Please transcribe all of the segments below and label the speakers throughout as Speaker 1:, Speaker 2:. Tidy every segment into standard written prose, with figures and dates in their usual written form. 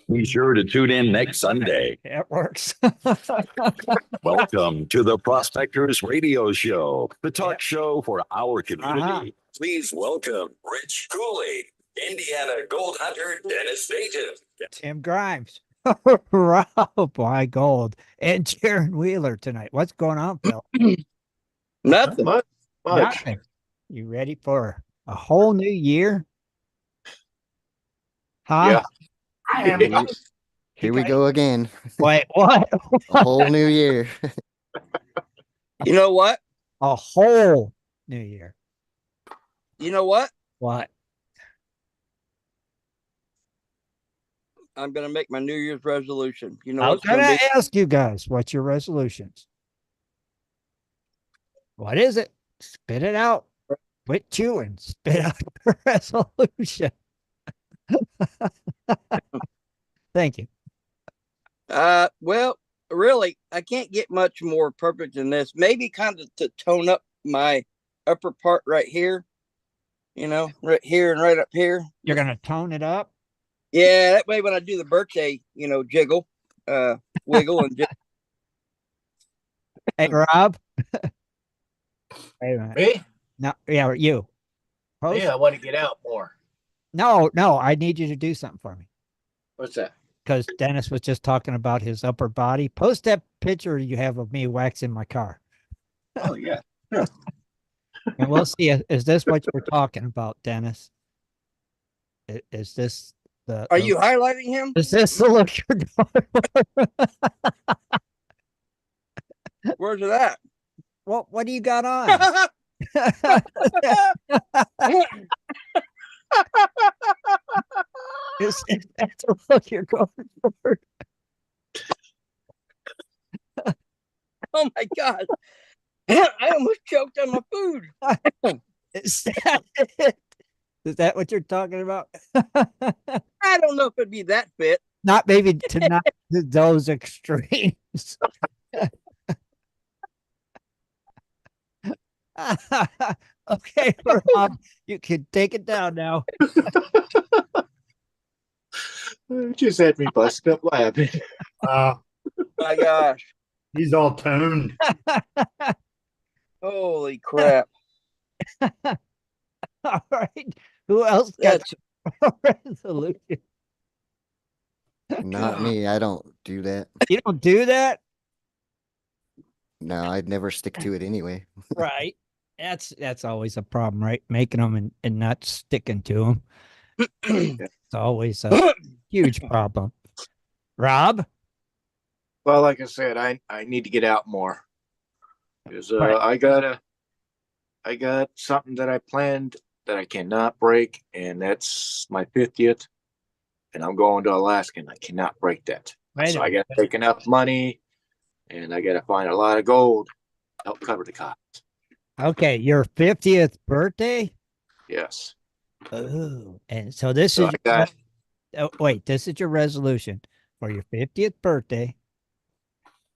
Speaker 1: Be sure to tune in next Sunday.
Speaker 2: It works.
Speaker 1: Welcome to the Prospectors Radio Show, the talk
Speaker 2: Yep.
Speaker 1: show for our community.
Speaker 2: Uh-huh.
Speaker 1: Please welcome Rich Cooley, Indiana Gold Hunter, Dennis native.
Speaker 2: Tim Grimes. Rob Why Gold and Jaron Wheeler tonight. What's going on, Phil?
Speaker 3: Nothing.
Speaker 4: Much.
Speaker 2: Nothing. You ready for a whole new year? Huh?
Speaker 4: Yeah.
Speaker 3: I am.
Speaker 5: Here we go again.
Speaker 2: Wait, what?
Speaker 5: A whole new year.
Speaker 3: You know what?
Speaker 2: A whole new year.
Speaker 3: You know what?
Speaker 2: What?
Speaker 3: I'm going to make my New Year's resolution. You know
Speaker 2: I was
Speaker 3: what's going
Speaker 2: gonna
Speaker 3: to be?
Speaker 2: ask you guys, what's your resolutions? What is it? Spit it out. Quit chewing. Spit out your resolution. Thank you.
Speaker 3: Well, really, I can't get much more perfect than this. Maybe kind of to tone up my upper part right here. You know, right here and right up here.
Speaker 2: You're gonna tone it up.
Speaker 3: Yeah, that way when I do the birthday, jiggle, wiggle and jiggle.
Speaker 2: Hey, Rob. Wait a minute.
Speaker 4: Me?
Speaker 2: No, yeah, you. Post?
Speaker 4: Yeah, I want to get out more.
Speaker 2: No, I need you to do something for me.
Speaker 4: What's that?
Speaker 2: Because Dennis was just talking about his upper body. Post that picture you have of me waxing my car.
Speaker 4: Oh, yeah.
Speaker 2: And we'll see. Is this what you're talking about, Dennis? Is this the.
Speaker 3: Are you highlighting him?
Speaker 2: Is this the look you're going for?
Speaker 3: Where's it at?
Speaker 2: What do you got on? Is that the look you're going for?
Speaker 3: Oh my God. I almost choked on my food.
Speaker 2: Is that it? Is that what you're talking about?
Speaker 3: I don't know if it'd be that fit.
Speaker 2: Not maybe to not to those extremes. Okay, Rob, you can take it down now.
Speaker 4: Just had me busted up laughing.
Speaker 3: My gosh.
Speaker 4: He's all toned.
Speaker 3: Holy crap.
Speaker 2: All right. Who else got
Speaker 3: That's
Speaker 2: a resolution?
Speaker 5: Not me. I don't do that.
Speaker 2: You don't do that?
Speaker 5: No, I'd never stick to it anyway.
Speaker 2: Right. That's always a problem, right? Making them and not sticking to them. It's always a huge problem. Rob?
Speaker 4: Well, like I said, I need to get out more. Because
Speaker 2: Right.
Speaker 4: I got something that I planned that I cannot break, and that's my 50th. And I'm going to Alaska, and I cannot break that.
Speaker 2: Wait
Speaker 4: So
Speaker 2: a
Speaker 4: I got to
Speaker 2: minute.
Speaker 4: take enough money, and I got to find a lot of gold to help cover the cost.
Speaker 2: Okay, your 50th birthday?
Speaker 4: Yes.
Speaker 2: Oh, and so this
Speaker 4: So
Speaker 2: is
Speaker 4: I got,
Speaker 2: wait, this is your resolution for your 50th birthday.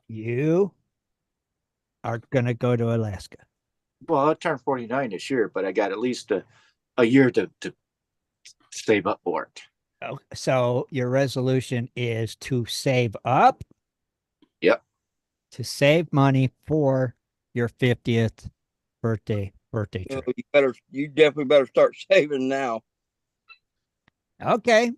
Speaker 2: You are gonna go to Alaska.
Speaker 4: well, I turned 49 this year, but I got at least a year to save up for it.
Speaker 2: Oh, so your resolution is to save up?
Speaker 4: Yep.
Speaker 2: To save money for your 50th birthday trip.
Speaker 3: you definitely better start saving now.
Speaker 2: Okay.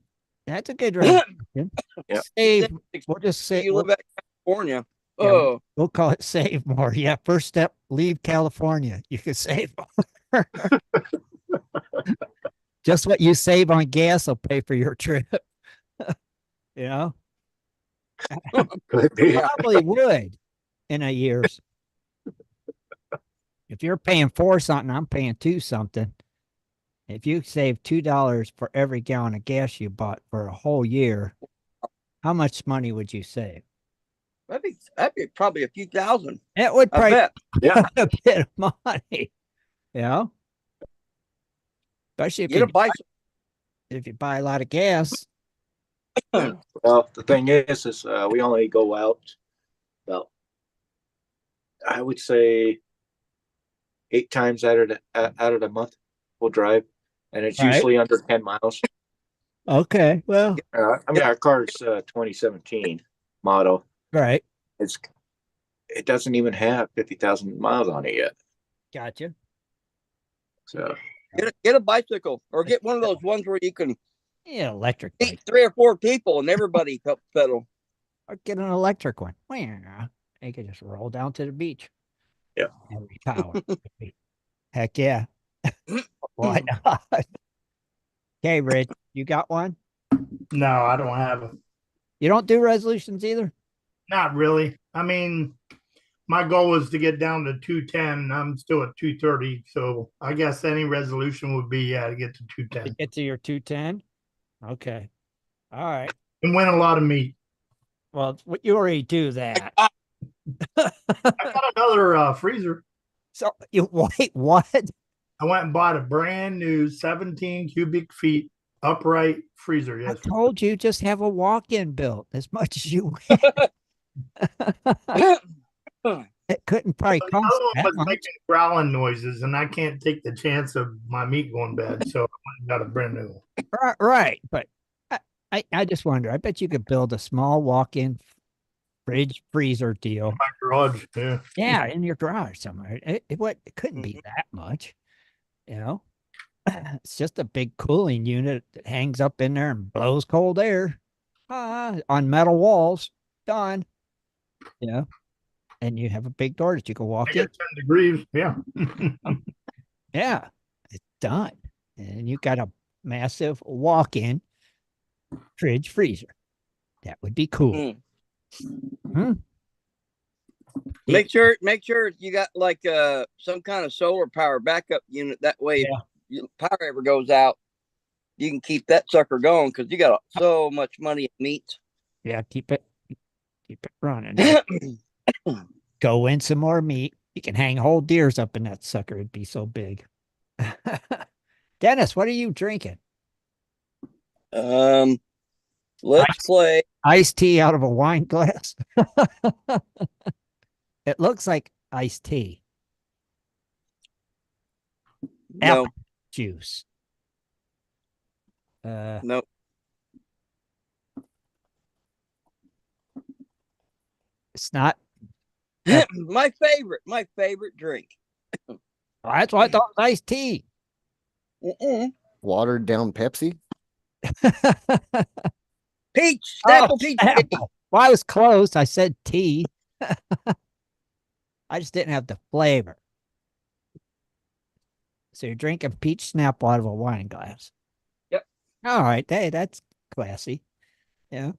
Speaker 2: That's a good resolution.
Speaker 4: Yep.
Speaker 2: Save. We'll just say
Speaker 3: You live
Speaker 2: we'll,
Speaker 3: in California.
Speaker 2: yeah,
Speaker 3: Oh,
Speaker 2: we'll call it save more. Yeah. First step, leave California. You can save more. Just what you save on gas will pay for your trip. You know?
Speaker 4: Could be.
Speaker 2: Probably would in a year's. If you're paying for something, I'm paying two something. If you save $2 for every gallon of gas you bought for a whole year, how much money would you save?
Speaker 3: that'd be probably a few thousand.
Speaker 2: It would
Speaker 3: I
Speaker 2: probably
Speaker 3: bet.
Speaker 4: Yeah.
Speaker 2: be a bit of money. You know? Especially
Speaker 3: Get a bicycle.
Speaker 2: if you buy a lot of gas.
Speaker 4: Well, the thing is we only go out about, I would say, 8 times out of the month we'll drive, and it's
Speaker 2: Right.
Speaker 4: usually under 10 miles.
Speaker 2: Okay. Well,
Speaker 4: I mean, our car's 2017 model.
Speaker 2: right.
Speaker 4: It doesn't even have 50,000 miles on it yet.
Speaker 2: Gotcha.
Speaker 4: So
Speaker 3: Get a bicycle or get one of those ones where you can
Speaker 2: Yeah, electric
Speaker 3: seat
Speaker 2: bike.
Speaker 3: 3 or 4 people and everybody helps pedal.
Speaker 2: Or get an electric one. You can just roll down to the beach.
Speaker 4: Yeah.
Speaker 2: Every power. Heck yeah. Why not? Okay, Rich, you got one?
Speaker 6: No, I don't have a.
Speaker 2: You don't do resolutions either?
Speaker 6: Not really. I mean, my goal was to get down to 210. I'm still at 230. So I guess any resolution would be to get to
Speaker 2: To
Speaker 6: 210
Speaker 2: get to your 210? Okay. All right.
Speaker 6: and win a lot of meat.
Speaker 2: Well, you already do that.
Speaker 6: I got another freezer.
Speaker 2: So you wait, what?
Speaker 6: I went and bought a brand new 17 cubic feet upright freezer.
Speaker 2: I
Speaker 6: Yes.
Speaker 2: told you just have a walk-in built as much as you it couldn't probably
Speaker 6: The
Speaker 2: cost
Speaker 6: other one
Speaker 2: that
Speaker 6: was
Speaker 2: much.
Speaker 6: making growling noises, and I can't take the chance of my meat going bad. So I went and got a brand new one.
Speaker 2: Right. But I just wonder, I bet you could build a small walk-in fridge freezer deal.
Speaker 6: My garage. Yeah.
Speaker 2: Yeah, in your garage somewhere. It couldn't be that much, you know. It's just a big cooling unit that hangs up in there and blows cold air on metal walls. Done. You know, and you have a big door that you can
Speaker 6: I
Speaker 2: walk in.
Speaker 6: get 10 degrees. Yeah.
Speaker 2: Yeah, it's done. And you got a massive walk-in fridge freezer. That would be cool. Hmm.
Speaker 3: Make sure you got like some kind of solar power backup unit. That way, if power ever goes out, you can keep that sucker going because you got so much money in meat.
Speaker 2: Yeah, keep it running. Go win some more meat. You can hang whole deers up in that sucker. It'd be so big. Dennis, what are you drinking?
Speaker 3: Let's play
Speaker 2: Iced tea out of a wine glass. It looks like iced tea.
Speaker 3: no,
Speaker 2: Apple juice.
Speaker 3: no.
Speaker 2: It's not.
Speaker 3: my favorite drink.
Speaker 2: That's why I thought it was iced tea.
Speaker 5: Watered down Pepsi.
Speaker 3: Peach, apple peach.
Speaker 2: Apple. Well, I was close. I said tea. I just didn't have the flavor. So you're drinking peach Snapple out of a wine glass.
Speaker 3: Yep.
Speaker 2: All right. Hey, that's classy. Yeah.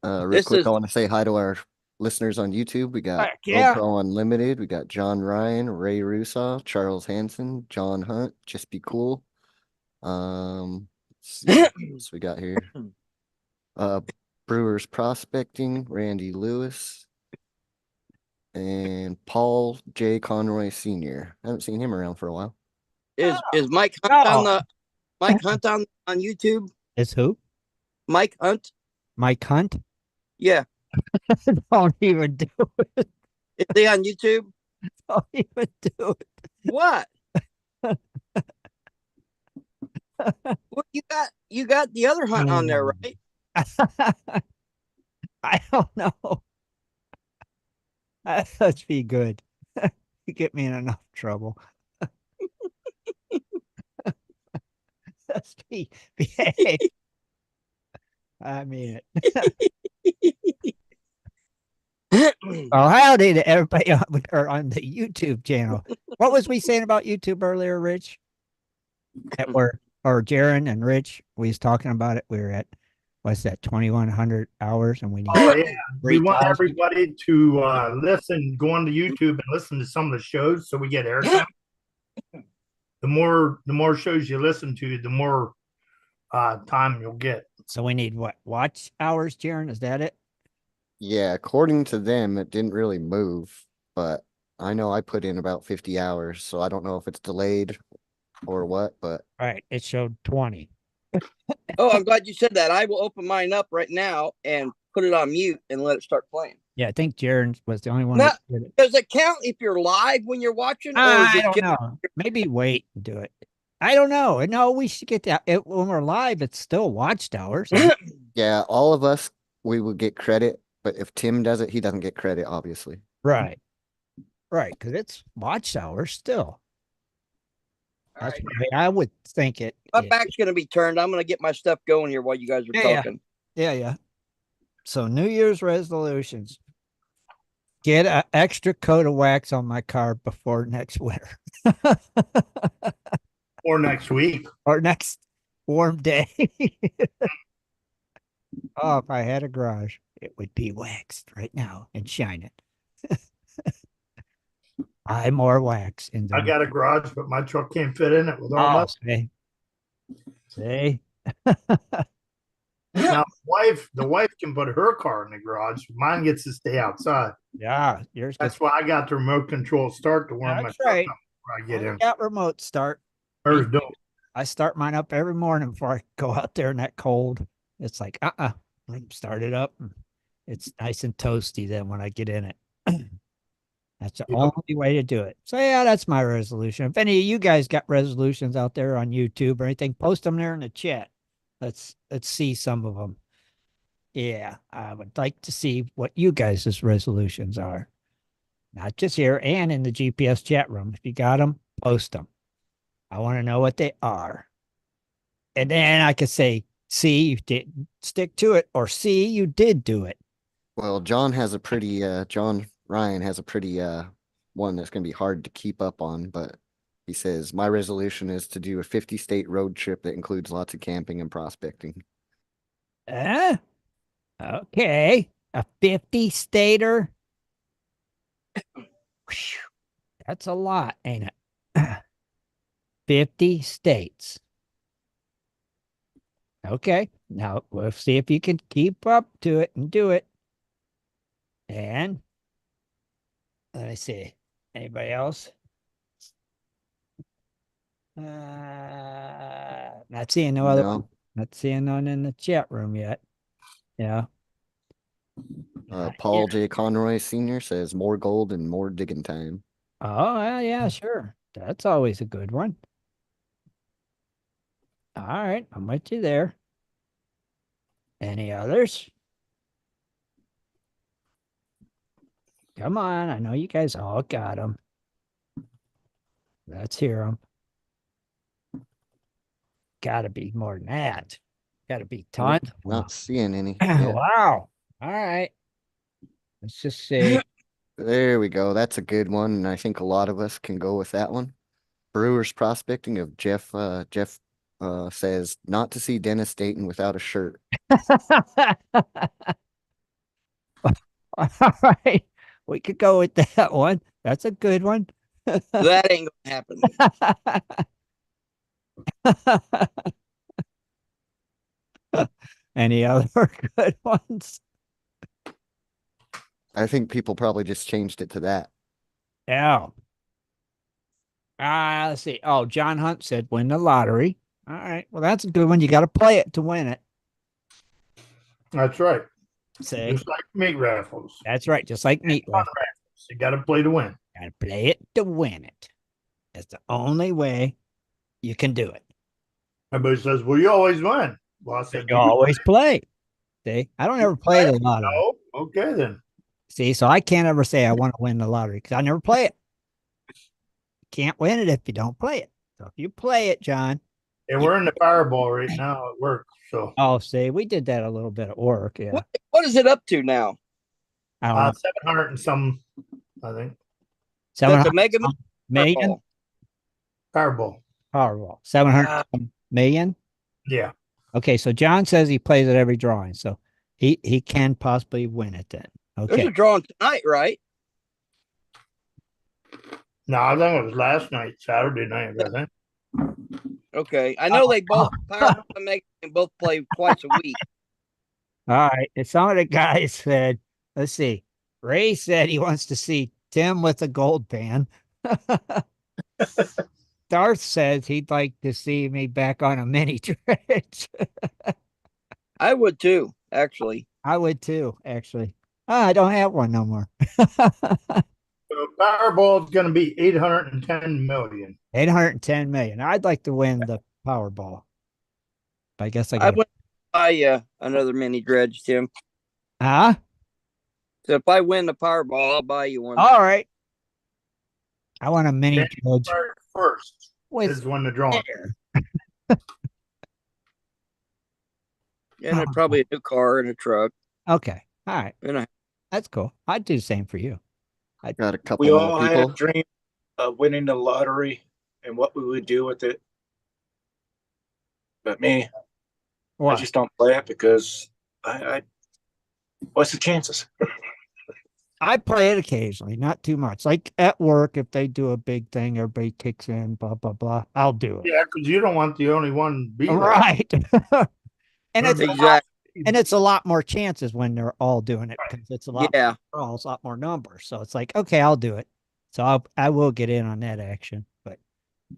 Speaker 5: Real quick, I want to say hi to our listeners on YouTube. We got GoPro Unlimited. We got John Ryan, Ray Russo, Charles Hanson, John Hunt. Just be cool. Let's see what else we got here. Brewers Prospecting, Randy Lewis, and Paul J. Conroy Sr. I haven't seen him around for a while.
Speaker 3: Is Mike Hunt on YouTube?
Speaker 2: Is who?
Speaker 3: Mike Hunt.
Speaker 2: Mike Hunt?
Speaker 3: Yeah.
Speaker 2: Don't even do it.
Speaker 3: Is he on YouTube?
Speaker 2: Don't even do it.
Speaker 3: What? Well, you got the other Hunt on there, right?
Speaker 2: I don't know. Let's be good. You get me in enough trouble. Let's behave. I mean it. Oh, howdy to everybody on the YouTube channel. What was we saying about YouTube earlier, Rich? Or Jaron and Rich, we was talking about it. We were at, what's that, 2,100 hours, and we need
Speaker 6: we want everybody to listen, go on to YouTube and listen to some of the shows so we get airtime. The more shows you listen to, the more time you'll get.
Speaker 2: So we need what? Watch hours, Jaron? Is that it?
Speaker 5: Yeah, according to them, it didn't really move, but I know I put in about 50 hours, so I don't know if it's delayed or what, but
Speaker 2: all right, it showed 20.
Speaker 3: Oh, I'm glad you said that. I will open mine up right now and put it on mute and let it start playing.
Speaker 2: Yeah, I think Jaron was the only one.
Speaker 3: Now,
Speaker 2: that did it.
Speaker 3: does it count if you're live when you're watching? Or is
Speaker 2: I
Speaker 3: it
Speaker 2: don't know. Maybe wait and do it. I don't know. No, we should get that. When we're live, it's still watchtowers.
Speaker 5: Yeah, all of us, we would get credit, but if Tim does it, he doesn't get credit, obviously.
Speaker 2: Right. Right. Because it's watchtowers still. That's
Speaker 3: right.
Speaker 2: the way I would think it.
Speaker 3: My back's gonna be turned. I'm gonna get my stuff going here while you guys are talking.
Speaker 2: Yeah. So New Year's resolutions. Get an extra coat of wax on my car before next winter.
Speaker 6: Or next week.
Speaker 2: Or next warm day. Oh, if I had a garage, it would be waxed right now and shining. Buy more wax.
Speaker 6: I got a garage, but my truck can't fit in it with all my.
Speaker 2: See?
Speaker 6: Now, the wife can put her car in the garage. Mine gets to stay outside.
Speaker 2: Yeah, yours.
Speaker 6: That's why I got the remote control start to warm my truck up before I get in.
Speaker 2: Got remote start.
Speaker 6: Hers don't.
Speaker 2: I start mine up every morning before I go out there in that cold. It's like, start it up. It's nice and toasty then when I get in it. That's the only way to do it. So yeah, that's my resolution. If any of you guys got resolutions out there on YouTube or anything, post them there in the chat. Let's see some of them. Yeah, I would like to see what you guys' resolutions are. Not just here and in the GPS chat room. If you got them, post them. I want to know what they are. And then I could say, see, you didn't stick to it, or see, you did do it.
Speaker 5: Well, John has a pretty, John Ryan has a pretty, one that's going to be hard to keep up on, but he says, my resolution is to do a 50-state road trip that includes lots of camping and prospecting.
Speaker 2: Okay. A 50-stater. That's a lot, ain't it? 50 states. Okay. Now we'll see if you can keep up to it and do it. And let me see. Anybody else? Not seeing no other.
Speaker 5: No.
Speaker 2: Not seeing none in the chat room yet. Yeah.
Speaker 5: Paul J. Conroy Sr. says more gold and more digging time.
Speaker 2: Oh, yeah, sure. That's always a good one. All right, I'm with you there. Any others? Come on, I know you guys all got them. Let's hear them. Got to be more than that. Got to be tons.
Speaker 5: Not seeing any.
Speaker 2: Wow. All right. Let's just see.
Speaker 5: There we go. That's a good one, and I think a lot of us can go with that one. Brewers prospecting of Jeff. Jeff says not to see Dennis Dayton without a shirt.
Speaker 2: All right. We could go with that one. That's a good one.
Speaker 3: That ain't gonna
Speaker 2: happen. Any other good ones?
Speaker 5: I think people probably just changed it to that.
Speaker 2: Yeah. Let's see. Oh, John Hunt said win the lottery. All right. Well, that's a good one. You got to play it to win it.
Speaker 6: That's right.
Speaker 2: See?
Speaker 6: Just like meat raffles.
Speaker 2: That's right. Just like meat raffles.
Speaker 6: You got to play to win.
Speaker 2: Got to play it to win it. That's the only way you can do it.
Speaker 6: Everybody says, well, you always win. Well, I said,
Speaker 2: you always play. See? I don't ever play the lottery.
Speaker 6: No? Okay, then.
Speaker 2: See, so I can't ever say I want to win the lottery because I never play it. You can't win it if you don't play it. So if you play it, John.
Speaker 6: And we're in the Powerball right now at work. So.
Speaker 2: Oh, see, we did that a little bit at work. Yeah.
Speaker 3: What is it up to now?
Speaker 2: I don't know.
Speaker 6: 700 and some, I think.
Speaker 2: 700
Speaker 3: mega
Speaker 2: million?
Speaker 6: Powerball.
Speaker 2: 700 million?
Speaker 6: Yeah.
Speaker 2: Okay, so John says he plays at every drawing, so he can possibly win it then. Okay.
Speaker 3: There's a drawing tonight, right?
Speaker 6: No, I think it was last night, Saturday night, I think.
Speaker 3: Okay. I know they both Powerball and Mega both play twice a week.
Speaker 2: All right. And some of the guys said, let's see. Ray said he wants to see Tim with a gold pan. Darth says he'd like to see me back on a mini dredge.
Speaker 3: I would too, actually.
Speaker 2: I would too, actually. I don't have one no more.
Speaker 6: So Powerball is going to be 810 million.
Speaker 2: 810 million. I'd like to win the Powerball. But I guess I
Speaker 3: I
Speaker 2: got.
Speaker 3: went to buy another mini dredge, Tim.
Speaker 2: Huh?
Speaker 3: So if I win the Powerball, I'll buy you one.
Speaker 2: All right. I want a mini dredge.
Speaker 6: First
Speaker 2: with
Speaker 6: is when the drawing.
Speaker 2: air.
Speaker 3: And probably a new car and a truck.
Speaker 2: Okay. All right.
Speaker 3: And
Speaker 2: That's cool. I'd do the same for you.
Speaker 5: I got a couple
Speaker 4: We
Speaker 5: more
Speaker 4: all
Speaker 5: people.
Speaker 4: have dreams of winning the lottery and what we would do with it. But me,
Speaker 2: What?
Speaker 4: I just don't play it because I what's the chances?
Speaker 2: I play it occasionally, not too much. Like at work, if they do a big thing, everybody kicks in, blah, blah, blah. I'll do it.
Speaker 6: Yeah, because you don't want the only one to be there.
Speaker 2: Right. And it's
Speaker 3: exactly.
Speaker 2: a lot more chances when they're all doing it because it's a lot
Speaker 3: Yeah.
Speaker 2: more, it's a lot more numbers. So it's like, okay, I'll do it. So I will get in on that action, but a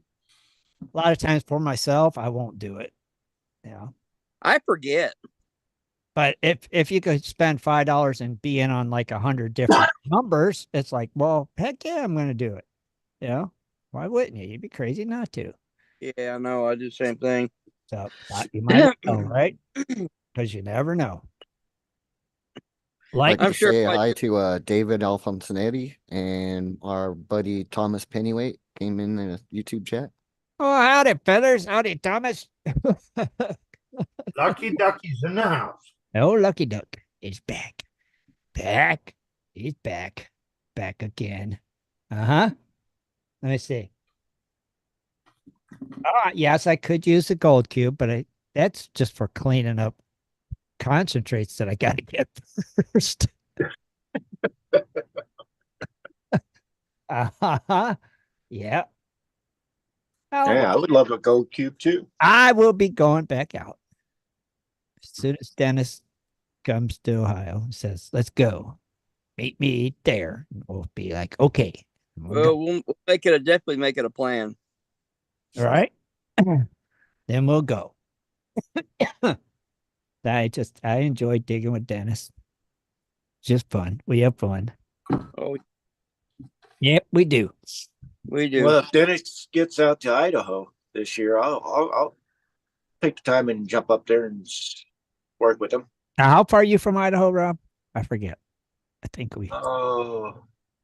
Speaker 2: lot of times for myself, I won't do it. Yeah.
Speaker 3: I forget.
Speaker 2: But if you could spend $5 and be in on like 100 different numbers, it's like, well, heck yeah, I'm going to do it. Yeah. Why wouldn't you? You'd be crazy not to.
Speaker 3: Yeah, I know. I do the same thing.
Speaker 2: So you might know, right? Because you never know.
Speaker 5: Like
Speaker 2: Like,
Speaker 5: to say hi to David Alfonsonetti and our buddy Thomas Pennyweight came in a YouTube chat.
Speaker 2: oh, howdy, fellas. Howdy, Thomas.
Speaker 6: Lucky Ducky's in the house.
Speaker 2: Oh, Lucky Duck is back. Back. He's back. Back again. Uh-huh. Let me see. Yes, I could use the gold cube, but that's just for cleaning up concentrates that I got to get first. Uh-huh. Yeah. Oh,
Speaker 4: Yeah, I would love a gold cube too.
Speaker 2: I will be going back out as soon as Dennis comes to Ohio and says, let's go. Meet me there. And we'll be like, okay.
Speaker 3: Well, we'll definitely make it a plan.
Speaker 2: All right. Then we'll go. I enjoy digging with Dennis. Just fun. We have fun.
Speaker 3: Oh,
Speaker 2: Yep, we do.
Speaker 3: we do.
Speaker 4: Well, if Dennis gets out to Idaho this year, I'll take the time and jump up there and work with him.
Speaker 2: Now, how far are you from Idaho, Rob? I forget. I think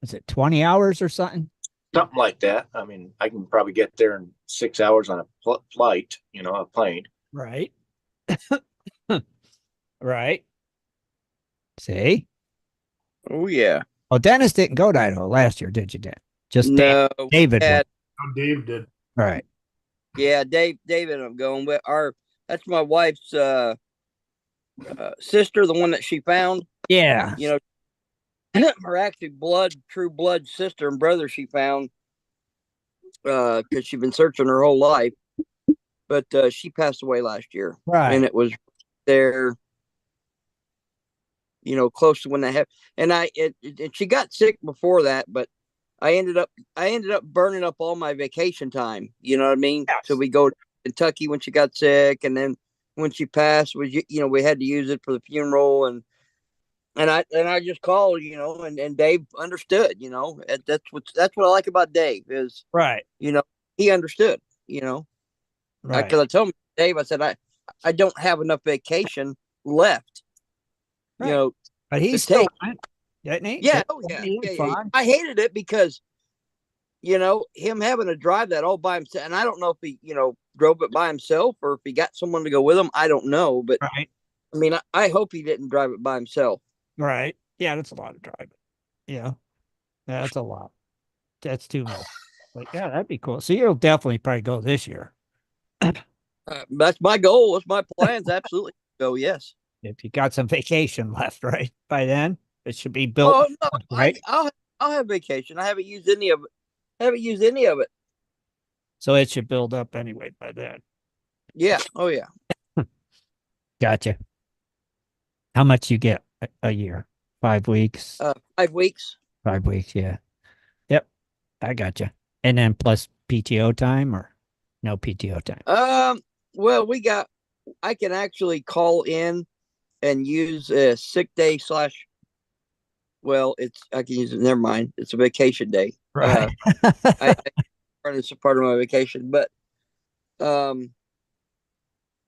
Speaker 2: is it 20 hours or something?
Speaker 4: Something like that. I mean, I can probably get there in 6 hours on a flight, a plane.
Speaker 2: Right. Right. See?
Speaker 3: Oh, yeah.
Speaker 2: Oh, Dennis didn't go to Idaho last year, did you, Dan? Just
Speaker 3: No,
Speaker 2: David.
Speaker 3: had-
Speaker 6: Oh, Dave did.
Speaker 2: All right.
Speaker 3: Yeah, David, I'm going with that's my wife's sister, the one that she found.
Speaker 2: Yeah.
Speaker 3: Her actually true blood sister and brother she found because she'd been searching her whole life. But she passed away last year.
Speaker 2: Right.
Speaker 3: And it was there, close to when they have. And she got sick before that, but I ended up burning up all my vacation time. You know what I mean?
Speaker 2: Yes.
Speaker 3: So we go to Kentucky when she got sick, and then when she passed, we had to use it for the funeral, and I just called, and Dave understood. That's what I like about Dave is
Speaker 2: Right.
Speaker 3: he understood.
Speaker 2: Right.
Speaker 3: Because I told him, Dave, I said I don't have enough vacation left.
Speaker 2: Right. But he's still went, didn't he?
Speaker 3: Yeah,
Speaker 2: Yeah.
Speaker 3: I hated it because, him having to drive that all by himself, and I don't know if he, drove it by himself or if he got someone to go with him. I don't know, but
Speaker 2: right.
Speaker 3: I mean, I hope he didn't drive it by himself.
Speaker 2: Right. Yeah, that's a lot of driving. Yeah, that's a lot. That's too much. But yeah, that'd be cool. So you'll definitely probably go this year.
Speaker 3: That's my goal. That's my plans. Absolutely. Go. Yes.
Speaker 2: If you got some vacation left, right? By then, it should be built.
Speaker 3: Oh no,
Speaker 2: right.
Speaker 3: I'll have vacation. I haven't used any of it.
Speaker 2: So it should build up anyway by then.
Speaker 3: Yeah. Oh yeah.
Speaker 2: Gotcha. How much you get a year? 5 weeks?
Speaker 3: 5 weeks.
Speaker 2: 5 weeks, yeah. Yep. I gotcha. And then plus PTO time or no PTO time?
Speaker 3: Well, I can actually call in and use a sick day / well, it's I can use it. Never mind. It's a vacation day.
Speaker 2: Right.
Speaker 3: It's a part of my vacation, but um,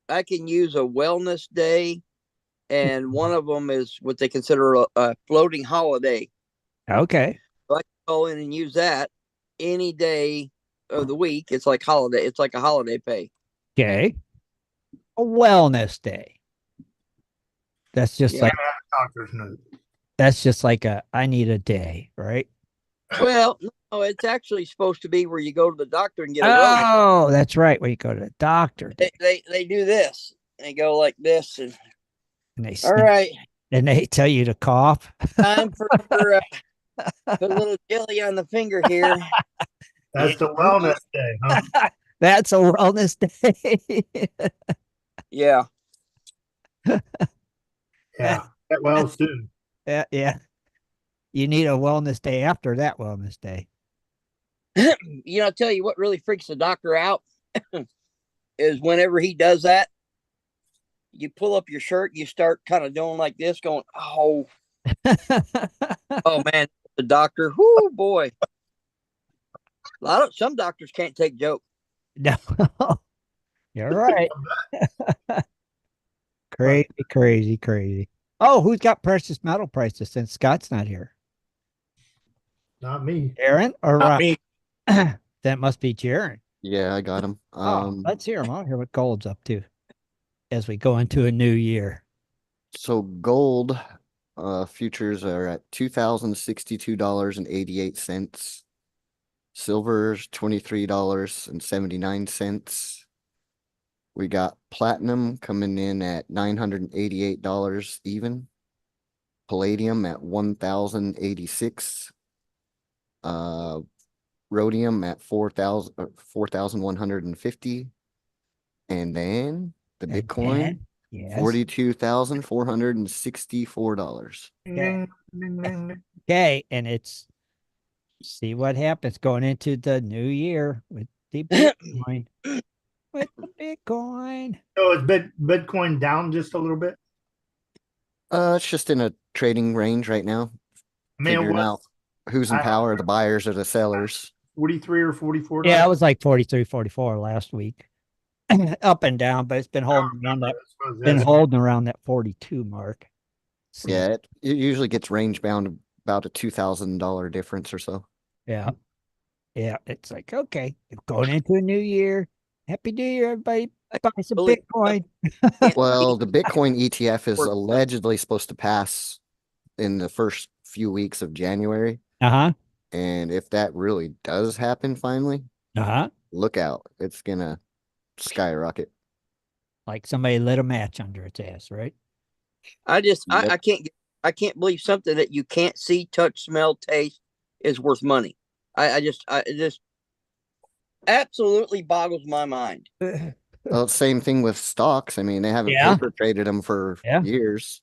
Speaker 3: I can use a wellness day, and one of them is what they consider a floating holiday.
Speaker 2: Okay.
Speaker 3: So I can go in and use that any day of the week. It's like holiday. It's like a holiday pay.
Speaker 2: Okay. A wellness day. That's just
Speaker 3: Yeah.
Speaker 2: like
Speaker 6: Doctor's note.
Speaker 2: that's just like a I need a day, right?
Speaker 3: Well, no, it's actually supposed to be where you go to the doctor and get a wellness.
Speaker 2: Oh, that's right. Where you go to the doctor.
Speaker 3: They do this. They go like this, and
Speaker 2: And they
Speaker 3: all
Speaker 2: sneeze,
Speaker 3: right,
Speaker 2: and they tell you to cough.
Speaker 3: time for put a little jelly on the finger here.
Speaker 6: That's the wellness day, huh?
Speaker 2: That's a wellness day.
Speaker 3: Yeah.
Speaker 6: Yeah. Get well soon.
Speaker 2: Yeah, yeah. You need a wellness day after that wellness day.
Speaker 3: You know, I'll tell you what really freaks the doctor out is whenever he does that, you pull up your shirt, you start kind of doing like this, going, oh man, the doctor, whoo boy. Some doctors can't take jokes.
Speaker 2: No, you're right. Crazy, crazy, crazy. Oh, who's got precious metal prices since Scott's not here?
Speaker 6: Not me.
Speaker 2: Aaron or
Speaker 4: Not
Speaker 2: Rob?
Speaker 4: me.
Speaker 2: That must be Jaron.
Speaker 5: Yeah, I got him.
Speaker 2: Let's hear him. I'll hear what gold's up to as we go into a new year.
Speaker 5: So gold futures are at $2,062.88. Silver's $23.79. We got platinum coming in at $988 even. Palladium at 1,086. Rhodium at 4,150. And then the Bitcoin,
Speaker 2: Yes.
Speaker 5: $42,464.
Speaker 2: Okay, and it's see what happens going into the new year with the Bitcoin. With the Bitcoin.
Speaker 6: So is Bitcoin down just a little bit?
Speaker 5: It's just in a trading range right now.
Speaker 6: Man,
Speaker 5: Figuring out who's in power, the buyers or the sellers.
Speaker 6: 43 or 44?
Speaker 2: Yeah, it was like 43, 44 last week. Up and down, but it's been holding around that 42 mark. So,
Speaker 5: yeah, it usually gets range bound about a $2,000 difference or so.
Speaker 2: Yeah. Yeah. It's like, okay, going into a new year. Happy New Year, everybody. Buy some Bitcoin.
Speaker 5: Well, the Bitcoin ETF is allegedly supposed to pass in the first few weeks of January.
Speaker 2: Uh-huh.
Speaker 5: And if that really does happen finally, look out. It's gonna skyrocket.
Speaker 2: Like somebody lit a match under its ass, right?
Speaker 3: I can't believe something that you can't see, touch, smell, taste is worth money. It just absolutely boggles my mind.
Speaker 5: Well, same thing with stocks. I mean, they haven't paper traded them for years.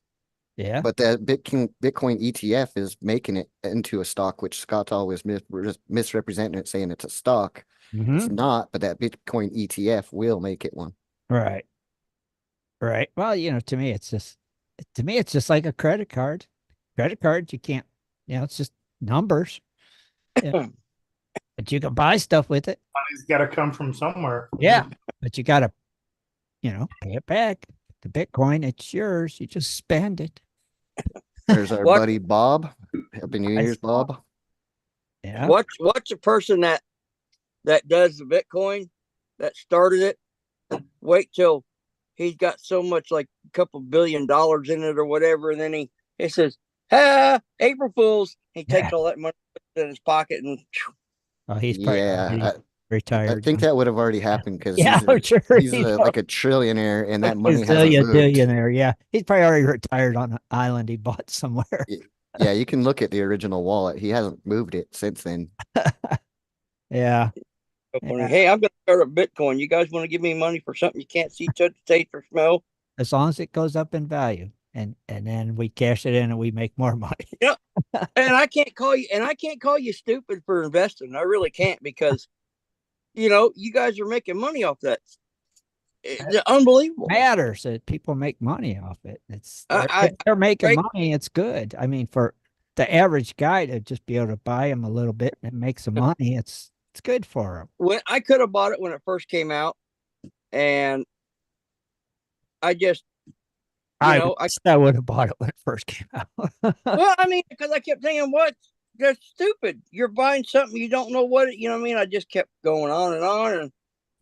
Speaker 2: Yeah.
Speaker 5: But that Bitcoin ETF is making it into a stock, which Scott's always misrepresenting it, saying it's a stock. It's not, but that Bitcoin ETF will make it one.
Speaker 2: Right. Right. Well, to me, it's just like a credit card. Credit cards, you can't, it's just numbers. Yeah. But you can buy stuff with it.
Speaker 6: Money's got to come from somewhere.
Speaker 2: Yeah. But you got to, pay it back. The Bitcoin, it's yours. You just spend it.
Speaker 5: There's our buddy Bob. Happy New Year's, Bob.
Speaker 3: Yeah. Watch a person that does the Bitcoin, that started it. Wait till he's got so much, like a couple $1 billion in it or whatever, and then he says, April Fools. He takes all that money in his pocket and
Speaker 2: he's probably retired.
Speaker 5: I think that would have already happened because
Speaker 2: he's
Speaker 5: like a trillionaire, and that money hasn't moved.
Speaker 2: Billionaire, yeah. He's probably already retired on an island he bought somewhere.
Speaker 5: Yeah, you can look at the original wallet. He hasn't moved it since then.
Speaker 2: Yeah.
Speaker 3: Hey, I'm going to start a Bitcoin. You guys want to give me money for something you can't see, touch, taste, or smell?
Speaker 2: As long as it goes up in value, and then we cash it in and we make more money.
Speaker 3: Yeah. And I can't call you stupid for investing. I really can't, because you guys are making money off that. It's unbelievable.
Speaker 2: It matters that people make money off it. They're making money. It's good. I mean, for the average guy to just be able to buy them a little bit and make some money, it's good for him.
Speaker 3: When I could have bought it when it first came out, and I just,
Speaker 2: I would have bought it when it first came out.
Speaker 3: well, I mean, because I kept thinking, what? That's stupid. You're buying something you don't know what it, you know what I mean? I just kept going on. And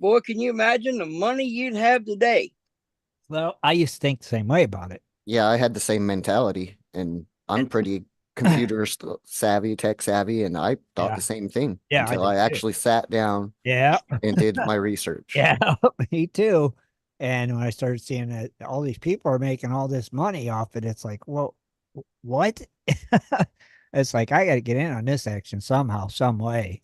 Speaker 3: boy, can you imagine the money you'd have today?
Speaker 2: Well, I used to think the same way about it.
Speaker 5: Yeah, I had the same mentality, and I'm pretty computer savvy, tech savvy, and I thought the same thing until I actually sat down and did my research.
Speaker 2: Yeah, me too. And when I started seeing that all these people are making all this money off it, it's like, well, what? It's like, I got to get in on this action somehow, some way,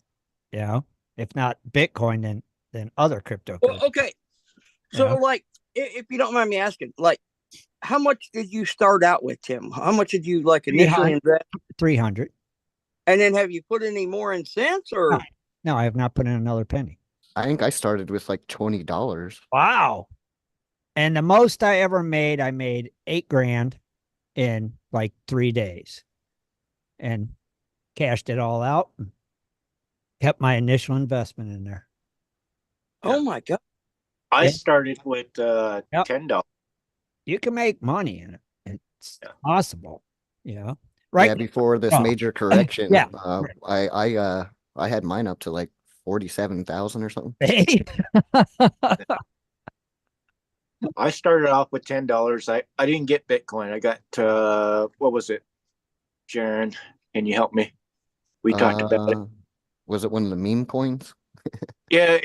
Speaker 2: if not Bitcoin, then other cryptocurrencies.
Speaker 3: Well, okay. So like, if you don't mind me asking, like, how much did you start out with, Tim? How much did you like initially invest?
Speaker 2: 300.
Speaker 3: And then have you put any more in cents or?
Speaker 2: No, I have not put in another penny.
Speaker 5: I think I started with like $20.
Speaker 2: Wow. And the most I ever made, I made $8,000 in like 3 days and cashed it all out and kept my initial investment in there.
Speaker 3: Oh my God.
Speaker 4: I started with $10.
Speaker 2: You can make money in it. It's possible,
Speaker 5: Right. Yeah, before this major correction,
Speaker 2: I
Speaker 5: had mine up to like 47,000 or something.
Speaker 4: I started off with $10. I didn't get Bitcoin. I got what was it? Jaron, can you help me? We talked about it.
Speaker 5: Was it one of the meme coins?
Speaker 4: Yeah.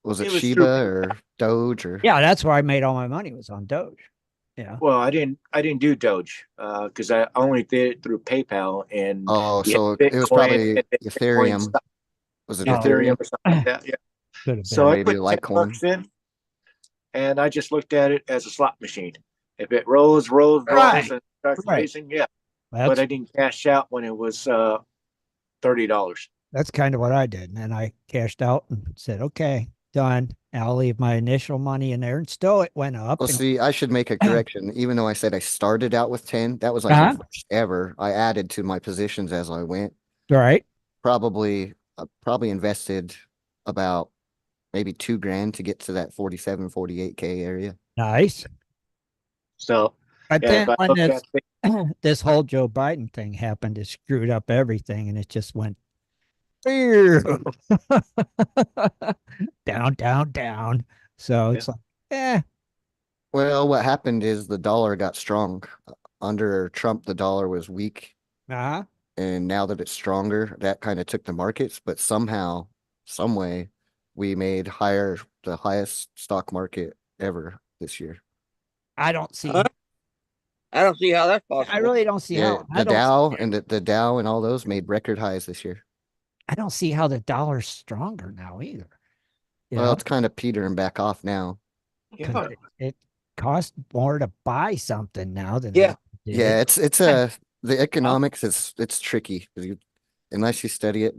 Speaker 5: Was it Shiba or Doge or?
Speaker 2: Yeah, that's where I made all my money, was on Doge. Yeah.
Speaker 4: Well, I didn't do Doge because I only did it through PayPal and.
Speaker 5: So it was probably Ethereum. Was it
Speaker 4: Ethereum or something like that? Yeah. So I put $10 in, and I just looked at it as a slot machine. If it rolls and starts raising, but I didn't cash out when it was $30.
Speaker 2: That's kind of what I did. And then I cashed out and said, okay, done. I'll leave my initial money in there. And still it went up.
Speaker 5: Well, see, I should make a correction. Even though I said I started out with 10, that was like my first ever. I added to my positions as I went.
Speaker 2: Right.
Speaker 5: Probably invested about maybe $2,000 to get to that 47, 48K area.
Speaker 2: Nice.
Speaker 4: So,
Speaker 2: but then when this whole Joe Biden thing happened, it screwed up everything, and it just went down, down, down. So it's like,
Speaker 5: Well, what happened is the dollar got strong. Under Trump, the dollar was weak. And now that it's stronger, that kind of took the markets. But somehow, some way, we made the highest stock market ever this year.
Speaker 2: I don't see.
Speaker 3: I don't see how that's possible.
Speaker 2: I really don't see how.
Speaker 5: The Dow and the Dow and all those made record highs this year.
Speaker 2: I don't see how the dollar's stronger now either.
Speaker 5: Well, it's kind of petering back off now.
Speaker 4: Yeah.
Speaker 2: It costs more to buy something now than
Speaker 5: it's the economics it's tricky unless you study it.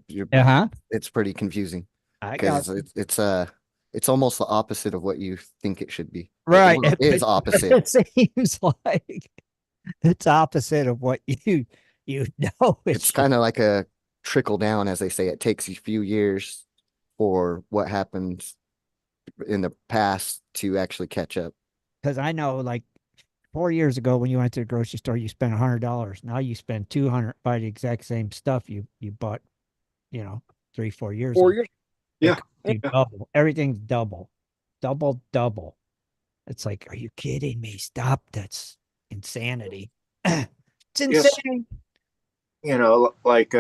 Speaker 5: It's pretty confusing because it's almost the opposite of what you think it should be.
Speaker 2: Right,
Speaker 5: it is opposite.
Speaker 2: It seems like it's opposite of what you know.
Speaker 5: It's kind of like a trickle down, as they say. It takes a few years for what happens in the past to actually catch up. Because
Speaker 2: I know, like 4 years ago, when you went to the grocery store, you spent $100. Now you spend $200 buy the exact same stuff you bought, 3-4 years.
Speaker 3: 4 years.
Speaker 4: Yeah.
Speaker 2: Double. Everything's double. It's like, are you kidding me? Stop. That's insanity. It's insane.
Speaker 4: Like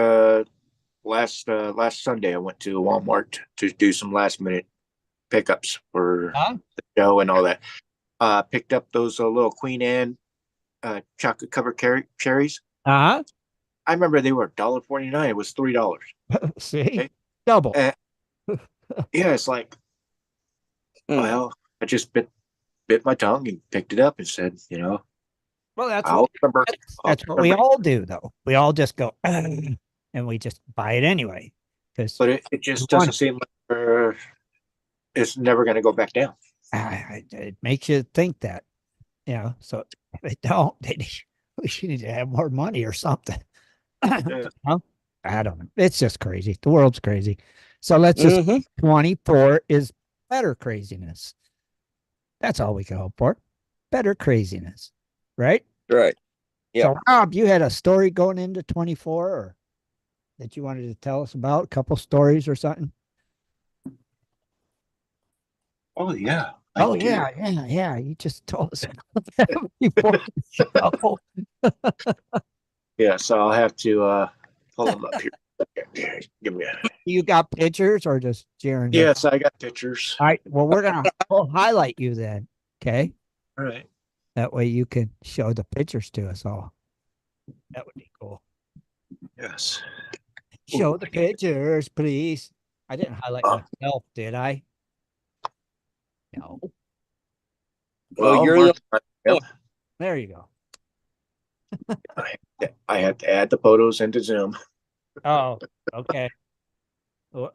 Speaker 4: last Sunday, I went to Walmart to do some last minute pickups for the show and all that. Picked up those little Queen Anne chocolate covered cherries. I remember they were $1.49. It was $3.
Speaker 2: See, okay? Double.
Speaker 4: It's like, well, I just bit my tongue and picked it up and said,
Speaker 2: well, that's what we all do, though. We all just go and we just buy it anyway.
Speaker 4: But it just doesn't seem like it's never going to go back down.
Speaker 2: It makes you think that, so if they don't, we need to have more money or something. Huh? I don't know. It's just crazy. The world's crazy. So let's just 24 is better craziness. That's all we can hope for. Better craziness. Right?
Speaker 3: Right. Yep.
Speaker 2: So Rob, you had a story going into 24 or that you wanted to tell us about? A couple stories or something?
Speaker 4: Oh yeah.
Speaker 2: Oh yeah, yeah. You just told us before the show.
Speaker 4: Yeah, so I'll have to pull them up here. Okay, give me a.
Speaker 2: You got pictures or just Jaron?
Speaker 4: Yes, I got pictures.
Speaker 2: All right. Well, we'll highlight you then. Okay.
Speaker 4: All right.
Speaker 2: That way you can show the pictures to us all. That would be cool.
Speaker 4: Yes.
Speaker 2: Show the pictures, please. I didn't highlight myself, did I? No.
Speaker 3: Well, you're the
Speaker 2: There you go.
Speaker 4: I have to add the photos into Zoom.
Speaker 2: Oh, okay. Well,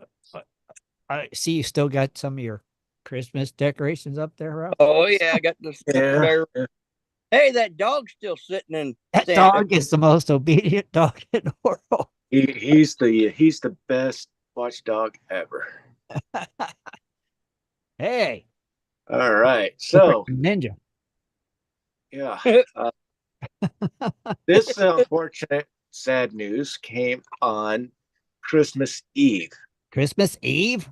Speaker 2: I see you still got some of your Christmas decorations up there, Rob.
Speaker 3: Oh yeah, I got the
Speaker 4: Yeah.
Speaker 3: Hey, that dog's still sitting in
Speaker 2: That dog is the most obedient dog in the world.
Speaker 4: He's the best watchdog ever.
Speaker 2: Hey.
Speaker 4: All right. So
Speaker 2: ninja.
Speaker 4: yeah. This unfortunate sad news came on Christmas Eve.
Speaker 2: Christmas Eve?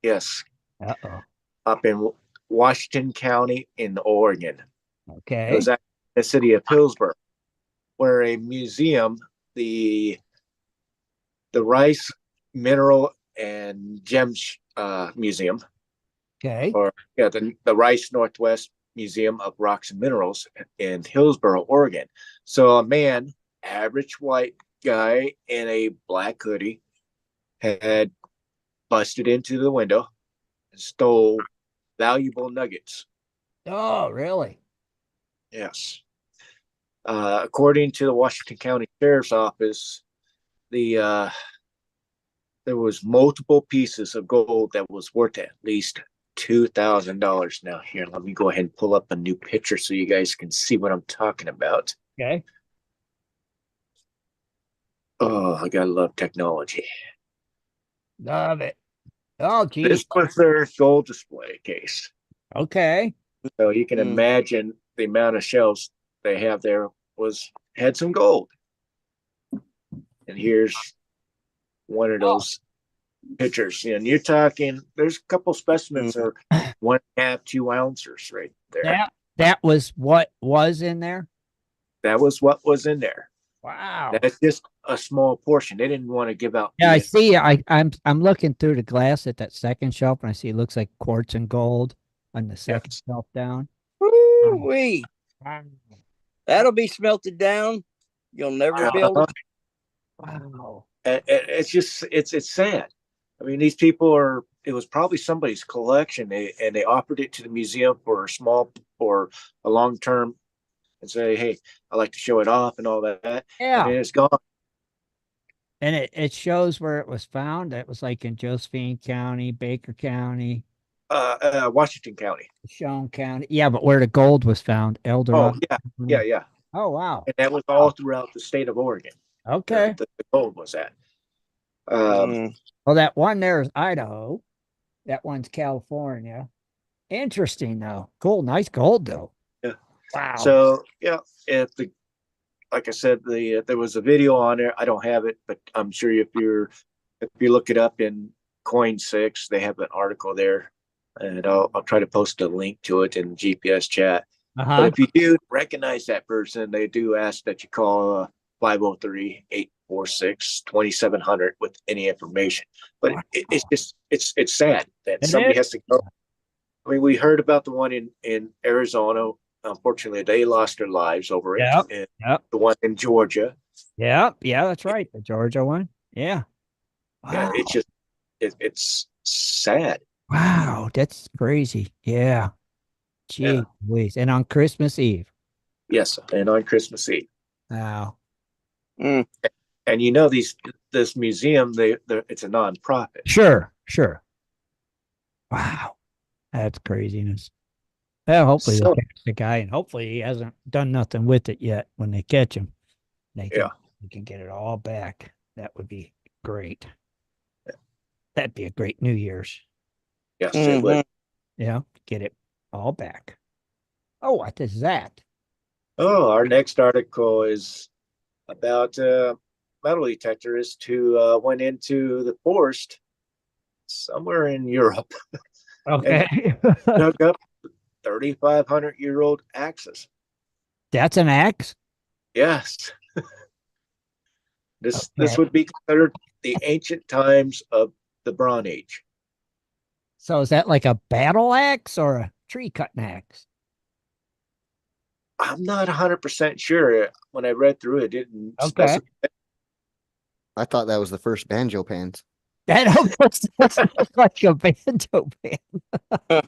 Speaker 4: Yes.
Speaker 2: Uh-oh.
Speaker 4: Up in Washington County in Oregon.
Speaker 2: Okay.
Speaker 4: It was at the city of Hillsborough, where a museum, the Rice Mineral and Gems Museum,
Speaker 2: okay,
Speaker 4: or yeah, the Rice Northwest Museum of Rocks and Minerals in Hillsborough, Oregon. So a man, average white guy in a black hoodie, had busted into the window and stole valuable nuggets.
Speaker 2: Oh, really?
Speaker 4: Yes. According to the Washington County Sheriff's Office, there was multiple pieces of gold that was worth at least $2,000. Now, here, let me go ahead and pull up a new picture so you guys can see what I'm talking about.
Speaker 2: Okay.
Speaker 4: Oh, I gotta love technology.
Speaker 2: Love it. Oh, geez.
Speaker 4: This was their gold display case.
Speaker 2: Okay.
Speaker 4: So you can imagine the amount of shelves they have there had some gold. And here's one of those pictures. And you're talking, there's a couple specimens are 1.5, 2 ounces right there.
Speaker 2: That was what was in there?
Speaker 4: That was what was in there.
Speaker 2: Wow.
Speaker 4: That's just a small portion. They didn't want to give out.
Speaker 2: Yeah, I see. I'm looking through the glass at that second shelf, and I see it looks like quartz and gold on the second shelf down.
Speaker 3: Woo-wee. That'll be smelted down. You'll never be able to.
Speaker 2: Wow.
Speaker 4: It's just it's sad. I mean, these people it was probably somebody's collection. They offered it to the museum for a long term and say, hey, I like to show it off and all that.
Speaker 2: Yeah.
Speaker 4: And it's gone.
Speaker 2: And it shows where it was found. That was like in Josephine County, Baker County.
Speaker 4: Washington County.
Speaker 2: Shown County. Yeah, but where the gold was found, Eldorado.
Speaker 4: Oh, yeah.
Speaker 2: Oh, wow.
Speaker 4: And that was all throughout the state of Oregon.
Speaker 2: Okay.
Speaker 4: The gold was at.
Speaker 2: Well, that one there is Idaho. That one's California. Interesting, though. Cool. Nice gold, though.
Speaker 4: Yeah.
Speaker 2: Wow.
Speaker 4: So, yeah, like I said, there was a video on there. I don't have it, but I'm sure if you look it up in Coin 6, they have an article there. And I'll try to post a link to it in GPS chat. But if you do recognize that person, they do ask that you call 503-846-2700 with any information. But it's just it's sad that somebody has to go. I mean, we heard about the one in Arizona. Unfortunately, they lost their lives over it.
Speaker 2: Yep.
Speaker 4: The one in Georgia.
Speaker 2: Yeah, that's right. The Georgia one. Yeah. Wow.
Speaker 4: Yeah, it's just it's sad.
Speaker 2: Wow, that's crazy. Yeah. Gee whiz. And on Christmas Eve.
Speaker 4: Yes, and on Christmas Eve.
Speaker 2: Wow.
Speaker 4: And you know this museum, it's a nonprofit.
Speaker 2: Sure. Wow. That's craziness. Well, hopefully they'll catch the guy, and hopefully he hasn't done nothing with it yet when they catch him. They can we can get it all back, that would be great. That'd be a great New Year's.
Speaker 4: Yes, it would.
Speaker 2: Yeah, get it all back. Oh, what is that?
Speaker 4: Oh, our next article is about metal detectors who went into the forest somewhere in Europe and
Speaker 2: Okay.
Speaker 4: dug up 3,500-year-old axes.
Speaker 2: That's an axe?
Speaker 4: Yes, this
Speaker 2: Okay.
Speaker 4: would be considered the ancient times of the Bronze Age.
Speaker 2: So is that like a battle axe or a tree cutting axe?
Speaker 4: I'm not 100% sure. When I read through it, didn't
Speaker 2: Okay.
Speaker 4: specify.
Speaker 5: I thought that was the first banjo pans.
Speaker 2: That almost looks like a banjo band.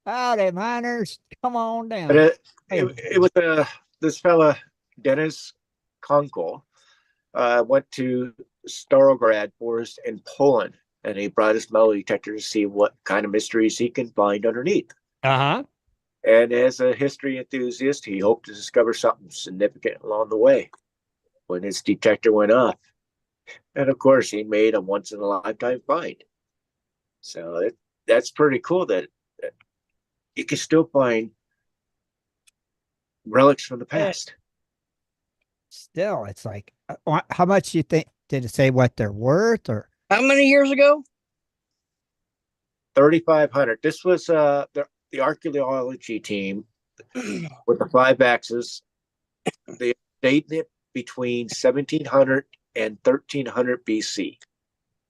Speaker 2: Howdy, miners. Come on down.
Speaker 4: But it was this fella, Dennis Konkel, went to Starograd Forest in Poland, and he brought his metal detector to see what kind of mysteries he can find underneath.
Speaker 2: Uh-huh.
Speaker 4: And as a history enthusiast, he hoped to discover something significant along the way when his detector went off. And of course, he made a once in a lifetime find. So that's pretty cool that you can still find relics from the past.
Speaker 2: Still, it's like, how much do you think? Did it say what they're worth, or
Speaker 3: How many years ago?
Speaker 4: 3,500. This was the archaeology team with the 5 axes. They dated it between 1700 and 1300 BC.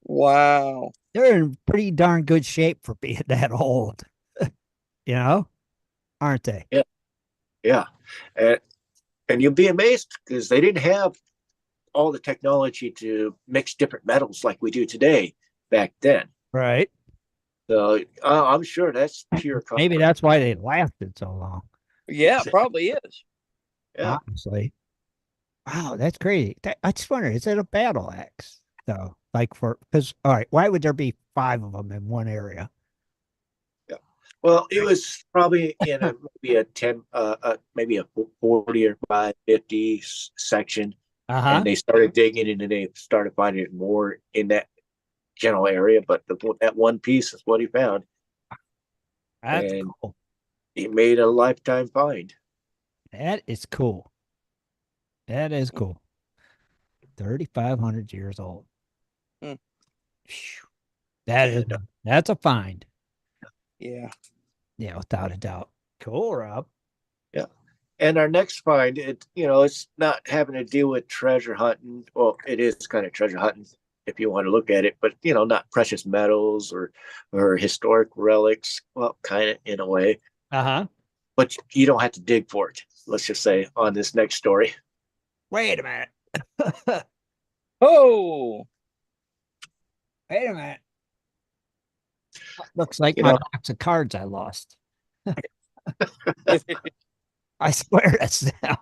Speaker 3: Wow.
Speaker 2: they're in pretty darn good shape for being that old, aren't they?
Speaker 4: Yeah, yeah, and you'll be amazed because they didn't have all the technology to mix different metals like we do today back then.
Speaker 2: Right.
Speaker 4: So I'm sure that's pure.
Speaker 2: Maybe that's why they lasted so long.
Speaker 3: Yeah, probably is.
Speaker 4: Yeah.
Speaker 2: Honestly. Wow, that's crazy. I just wonder, is it a battle axe? So, because, all right, why would there be 5 of them in one area?
Speaker 4: Yeah. Well, it was probably in maybe a 10, maybe a 40 or 50 section. And they started digging and they started finding it more in that general area. But that one piece is what he found.
Speaker 2: That's
Speaker 4: and
Speaker 2: cool.
Speaker 4: He made a lifetime find.
Speaker 2: That is cool. That is cool. 3,500 years old.
Speaker 3: Hmm.
Speaker 2: That's a find.
Speaker 3: Yeah.
Speaker 2: Yeah, without a doubt. Cool, Rob.
Speaker 4: Yeah. And our next find, it's not having to deal with treasure hunting. Well, it is kind of treasure hunting if you want to look at it, but not precious metals or historic relics. Well, kind of in a way.
Speaker 2: Uh-huh.
Speaker 4: But you don't have to dig for it. Let's just say on this next story.
Speaker 2: Wait a minute.
Speaker 3: Oh.
Speaker 2: Wait a minute. Looks like my box of cards I lost. I swear that's them.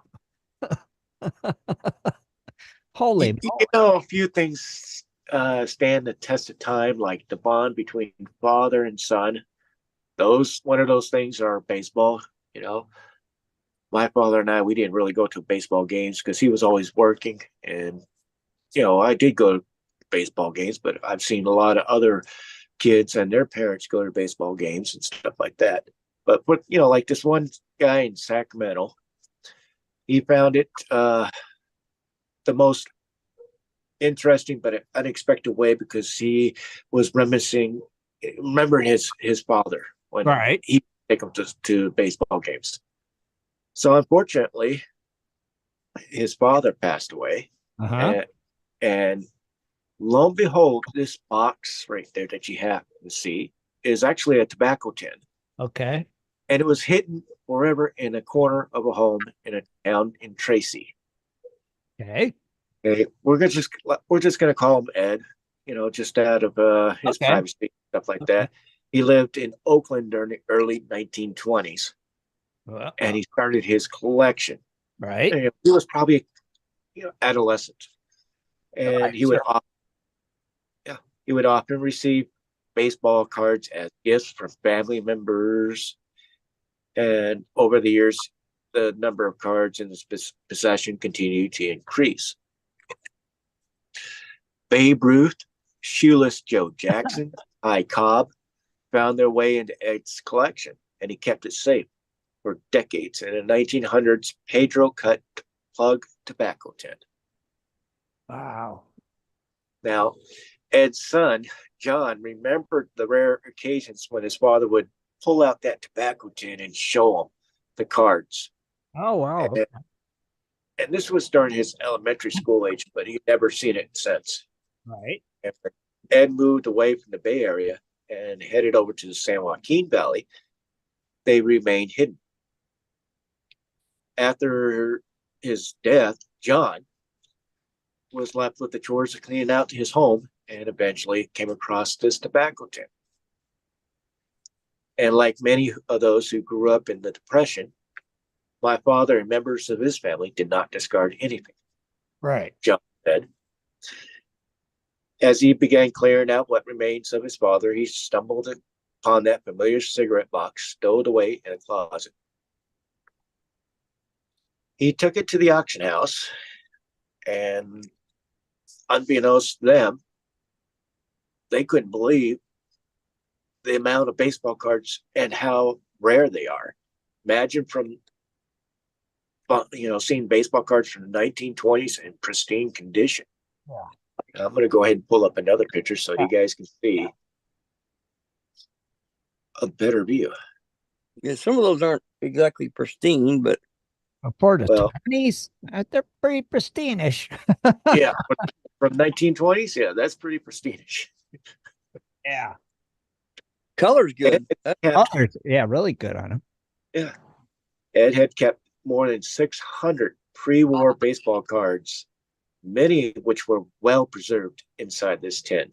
Speaker 2: Holy moly.
Speaker 4: A few things stand the test of time, like the bond between father and son. One of those things are baseball. My father and we didn't really go to baseball games because he was always working. And, I did go to baseball games, but I've seen a lot of other kids and their parents go to baseball games and stuff like that. But like this one guy in Sacramento, he found it the most interesting but unexpected way because he was remembering his father when he take him to baseball games. So unfortunately, his father passed away, and lo and behold, this box right there that you have to see is actually a tobacco tin.
Speaker 2: Okay.
Speaker 4: And it was hidden forever in a corner of a home in a town in Tracy.
Speaker 2: Okay.
Speaker 4: We're just gonna call him Ed, just out of his privacy, stuff like that. He lived in Oakland during the early 1920s, and he started his collection.
Speaker 2: Right.
Speaker 4: And he was probably adolescent, and he would often receive baseball cards as gifts from family members. And over the years, the number of cards in his possession continued to increase. Babe Ruth, Shoeless Joe Jackson, Ty Cobb found their way into Ed's collection, and he kept it safe for decades in a 1900s Pedro cut plug tobacco tin.
Speaker 2: Wow.
Speaker 4: Now, Ed's son, John, remembered the rare occasions when his father would pull out that tobacco tin and show him the cards.
Speaker 2: Oh, wow.
Speaker 4: And this was during his elementary school age, but he'd never seen it since.
Speaker 2: Right.
Speaker 4: After Ed moved away from the Bay Area and headed over to the San Joaquin Valley, they remained hidden. After his death, John was left with the chores of cleaning out his home and eventually came across this tobacco tin. And like many of those who grew up in the Depression, my father and members of his family did not discard anything.
Speaker 2: Right.
Speaker 4: John said. As he began clearing out what remains of his father, he stumbled upon that familiar cigarette box stowed away in a closet. He took it to the auction house, and unbeknownst to them, they couldn't believe the amount of baseball cards and how rare they are. Imagine seeing baseball cards from the 1920s in pristine condition. Yeah. I'm going to go ahead and pull up another picture so you guys can see a better view.
Speaker 3: Yeah, some of those aren't exactly pristine, but
Speaker 2: for the 20s, they're pretty pristine-ish.
Speaker 4: Yeah, from 1920s, yeah, that's pretty pristine-ish.
Speaker 2: Yeah.
Speaker 3: Color's good.
Speaker 2: Colors, yeah, really good on them.
Speaker 4: Yeah. Ed had kept more than 600 pre-war baseball cards, many of which were well preserved inside this tin,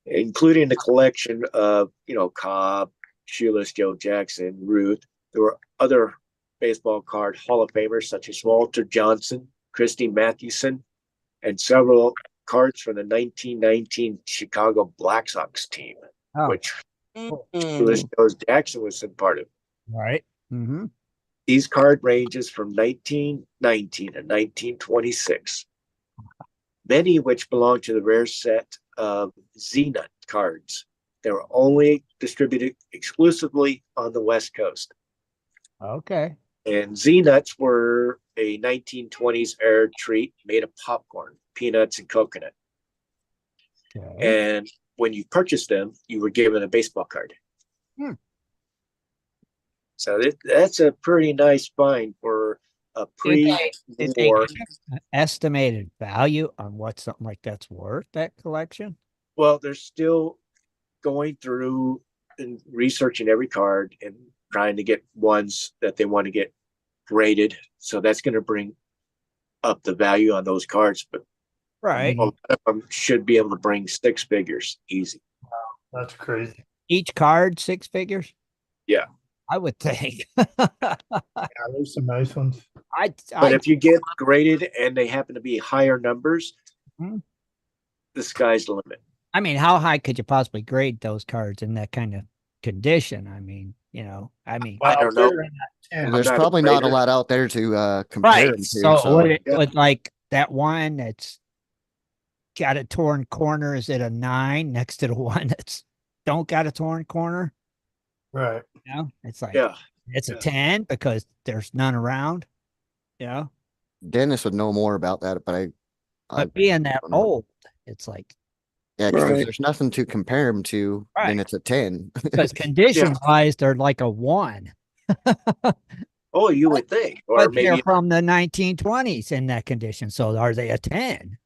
Speaker 4: including the collection of, Cobb, Shoeless Joe Jackson, Ruth. There were other baseball card Hall of Famers such as Walter Johnson, Christy Mathewson, and several cards from the 1919 Chicago Black Sox team, which Shoeless Joe Jackson was a part of.
Speaker 2: Right. Mm-hmm.
Speaker 4: These card ranges from 1919 to 1926, many of which belong to the rare set of Z-Nut cards. They were only distributed exclusively on the West Coast.
Speaker 2: Okay.
Speaker 4: And Z-Nuts were a 1920s era treat made of popcorn, peanuts, and coconut. Okay. And when you purchased them, you were given a baseball card. So that's a pretty nice find for a pre-war.
Speaker 2: Estimated value on what something like that's worth, that collection?
Speaker 4: Well, they're still going through and researching every card and trying to get ones that they want to get graded. So that's going to bring up the value on those cards. But
Speaker 2: right,
Speaker 4: a lot of them should be able to bring six figures easy.
Speaker 6: Wow, that's crazy.
Speaker 2: Each card, six figures?
Speaker 4: Yeah.
Speaker 2: I would think.
Speaker 6: Yeah, there's some nice ones.
Speaker 4: But if you get graded and they happen to be higher numbers, the sky's the limit.
Speaker 2: I mean, how high could you possibly grade those cards in that kind of condition? I mean,
Speaker 6: well,
Speaker 4: I don't know.
Speaker 5: Well, there's probably not a lot out there to compare them to.
Speaker 2: So would like that one that's got a torn corner, is it a 9 next to the one that's don't got a torn corner?
Speaker 6: Right.
Speaker 2: It's like, it's a 10 because there's none around.
Speaker 5: Dennis would know more about that, but
Speaker 2: being that old, it's like,
Speaker 5: because if there's nothing to compare them to, then it's a 10.
Speaker 2: Because condition wise, they're like a 1.
Speaker 4: Oh, you would think, or
Speaker 2: but
Speaker 4: maybe
Speaker 2: they're from the 1920s in that condition. So are they a 10?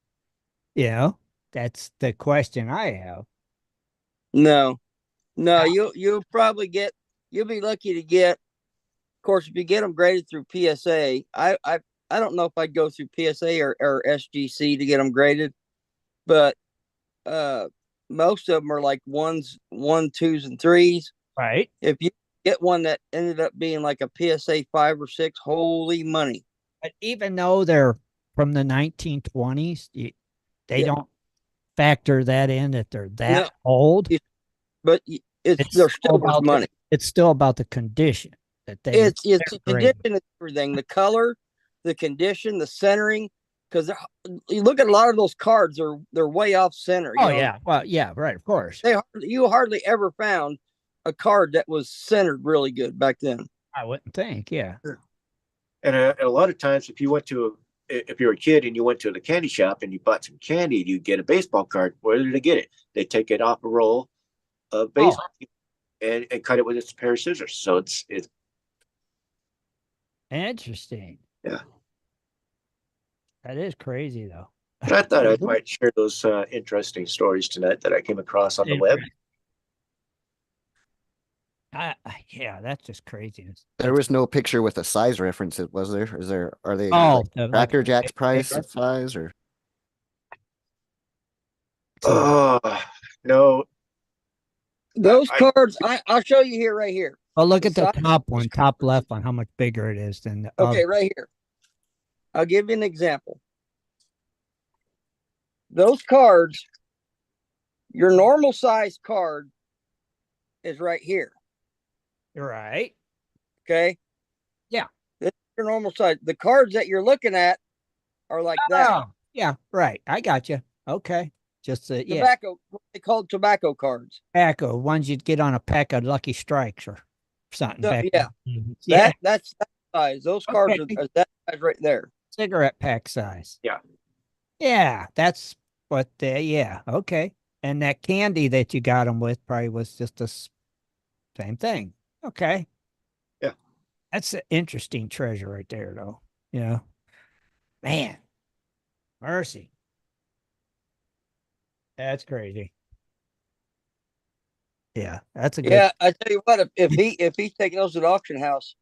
Speaker 2: That's the question I have.
Speaker 3: No, you'll probably you'll be lucky to get. Of course, if you get them graded through PSA, I don't know if I'd go through PSA or SGC to get them graded, but most of them are like 1s, 1s, 2s, and 3s.
Speaker 2: Right.
Speaker 3: If you get one that ended up being like a PSA 5 or 6, holy money.
Speaker 2: But even though they're from the 1920s, they don't factor that in that they're that old.
Speaker 3: But they're still worth money.
Speaker 2: It's still about the condition. That thing.
Speaker 3: It's the condition of everything, the color, the condition, the centering. Because you look at a lot of those cards, they're way off center.
Speaker 2: Oh yeah, well yeah, right, of course.
Speaker 3: You hardly ever found a card that was centered really good back then.
Speaker 2: I wouldn't think, yeah.
Speaker 4: And a lot of times, if you're a kid and you went to the candy shop and you bought some candy, you get a baseball card. Where did they get it? They take it off a roll of baseball and cut it with a pair of scissors. So it's
Speaker 2: interesting.
Speaker 4: Yeah.
Speaker 2: That is crazy, though.
Speaker 4: But I thought I might share those interesting stories tonight that I came across on the web.
Speaker 2: Yeah, that's just craziness.
Speaker 5: There was no picture with a size reference, was there? Are they
Speaker 2: Cracker
Speaker 5: Jack's price of size or?
Speaker 4: No.
Speaker 3: Those cards, I'll show you here, right here.
Speaker 2: Oh, look at the top one, top left one, how much bigger it is than the
Speaker 3: Okay, right here. I'll give you an example. Those cards, your normal size card is right here.
Speaker 2: Right.
Speaker 3: Okay.
Speaker 2: Yeah.
Speaker 3: This is your normal size. The cards that you're looking at are like that.
Speaker 2: Yeah, right. I got you. Okay. Just
Speaker 3: tobacco, what they call tobacco cards.
Speaker 2: Tobacco, ones you'd get on a pack of Lucky Strikes or something.
Speaker 3: Yeah.
Speaker 2: Yeah.
Speaker 3: That's that size. Those cards are that size right there.
Speaker 2: Cigarette pack size.
Speaker 4: Yeah.
Speaker 2: Yeah, that's what yeah, okay. And that candy that you got them with probably was just the same thing. Okay.
Speaker 4: Yeah.
Speaker 2: That's an interesting treasure right there, though. Yeah. Man. Mercy. That's crazy. Yeah, that's a good.
Speaker 3: Yeah, I tell you what, if he's taking those to the auction house,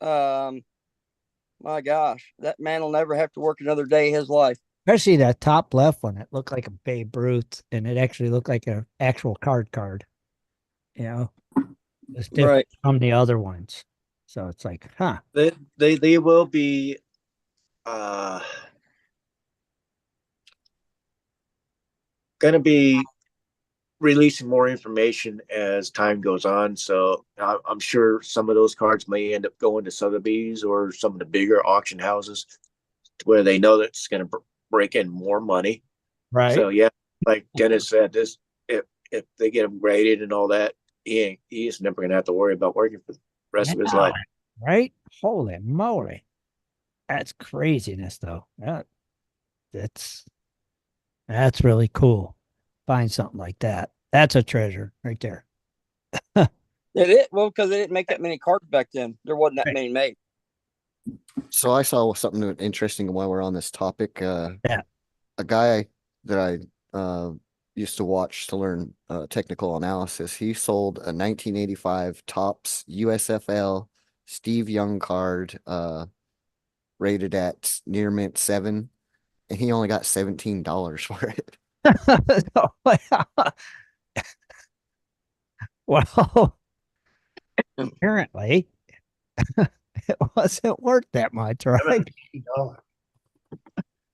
Speaker 3: my gosh, that man will never have to work another day of his life.
Speaker 2: Especially that top left one. It looked like a Babe Ruth, and it actually looked like an actual card. You know, it's different from the other ones. So it's like, huh?
Speaker 4: They will be gonna be releasing more information as time goes on. So I'm sure some of those cards may end up going to Sotheby's or some of the bigger auction houses where they know that it's going to break in more money.
Speaker 2: Right.
Speaker 4: So yeah, like Dennis said, this if they get him graded and all that, he's never going to have to worry about working for the rest of his life.
Speaker 2: Right? Holy moly. That's craziness, though. That's really cool. Find something like that. That's a treasure right there.
Speaker 3: Well, because they didn't make that many cards back then. There wasn't that many made.
Speaker 5: So I saw something interesting while we're on this topic. A guy that I used to watch to learn technical analysis. He sold a 1985 Topps USFL Steve Young card, rated at near mint 7, and he only got $17 for it.
Speaker 2: Well, apparently it wasn't worth that much, right?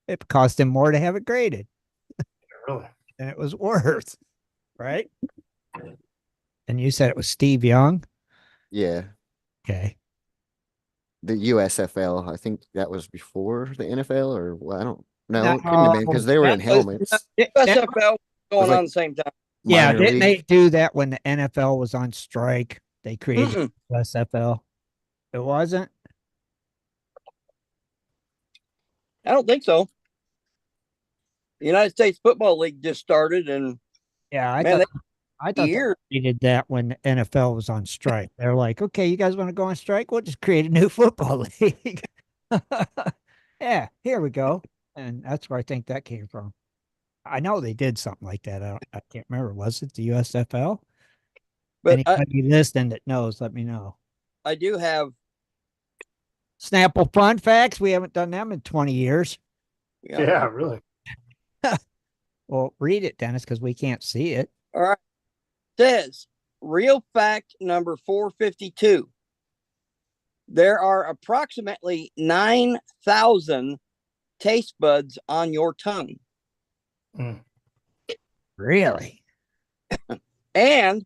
Speaker 2: It cost him more to have it graded.
Speaker 6: Really?
Speaker 2: And it was worth, right? And you said it was Steve Young?
Speaker 5: Yeah.
Speaker 2: Okay.
Speaker 5: The USFL, I think that was before the NFL, or well, I don't know. It couldn't have been because they were in helmets.
Speaker 3: USFL going on at the same time.
Speaker 2: Yeah, didn't they do that when the NFL was on strike? They created USFL. It wasn't?
Speaker 3: I don't think so. The United States Football League just started, and
Speaker 2: yeah, I thought they did that when the NFL was on strike. They're like, okay, you guys want to go on strike? We'll just create a new football league. Yeah, here we go. And that's where I think that came from. I know they did something like that. I can't remember. Was it the USFL? But anybody listening that knows, let me know.
Speaker 3: I do have
Speaker 2: Snapple fun facts. We haven't done them in 20 years.
Speaker 6: Yeah, really.
Speaker 2: Well, read it, Dennis, because we can't see it.
Speaker 3: All right. It says, real fact number 452. There are approximately 9,000 taste buds on your tongue.
Speaker 2: Really?
Speaker 3: And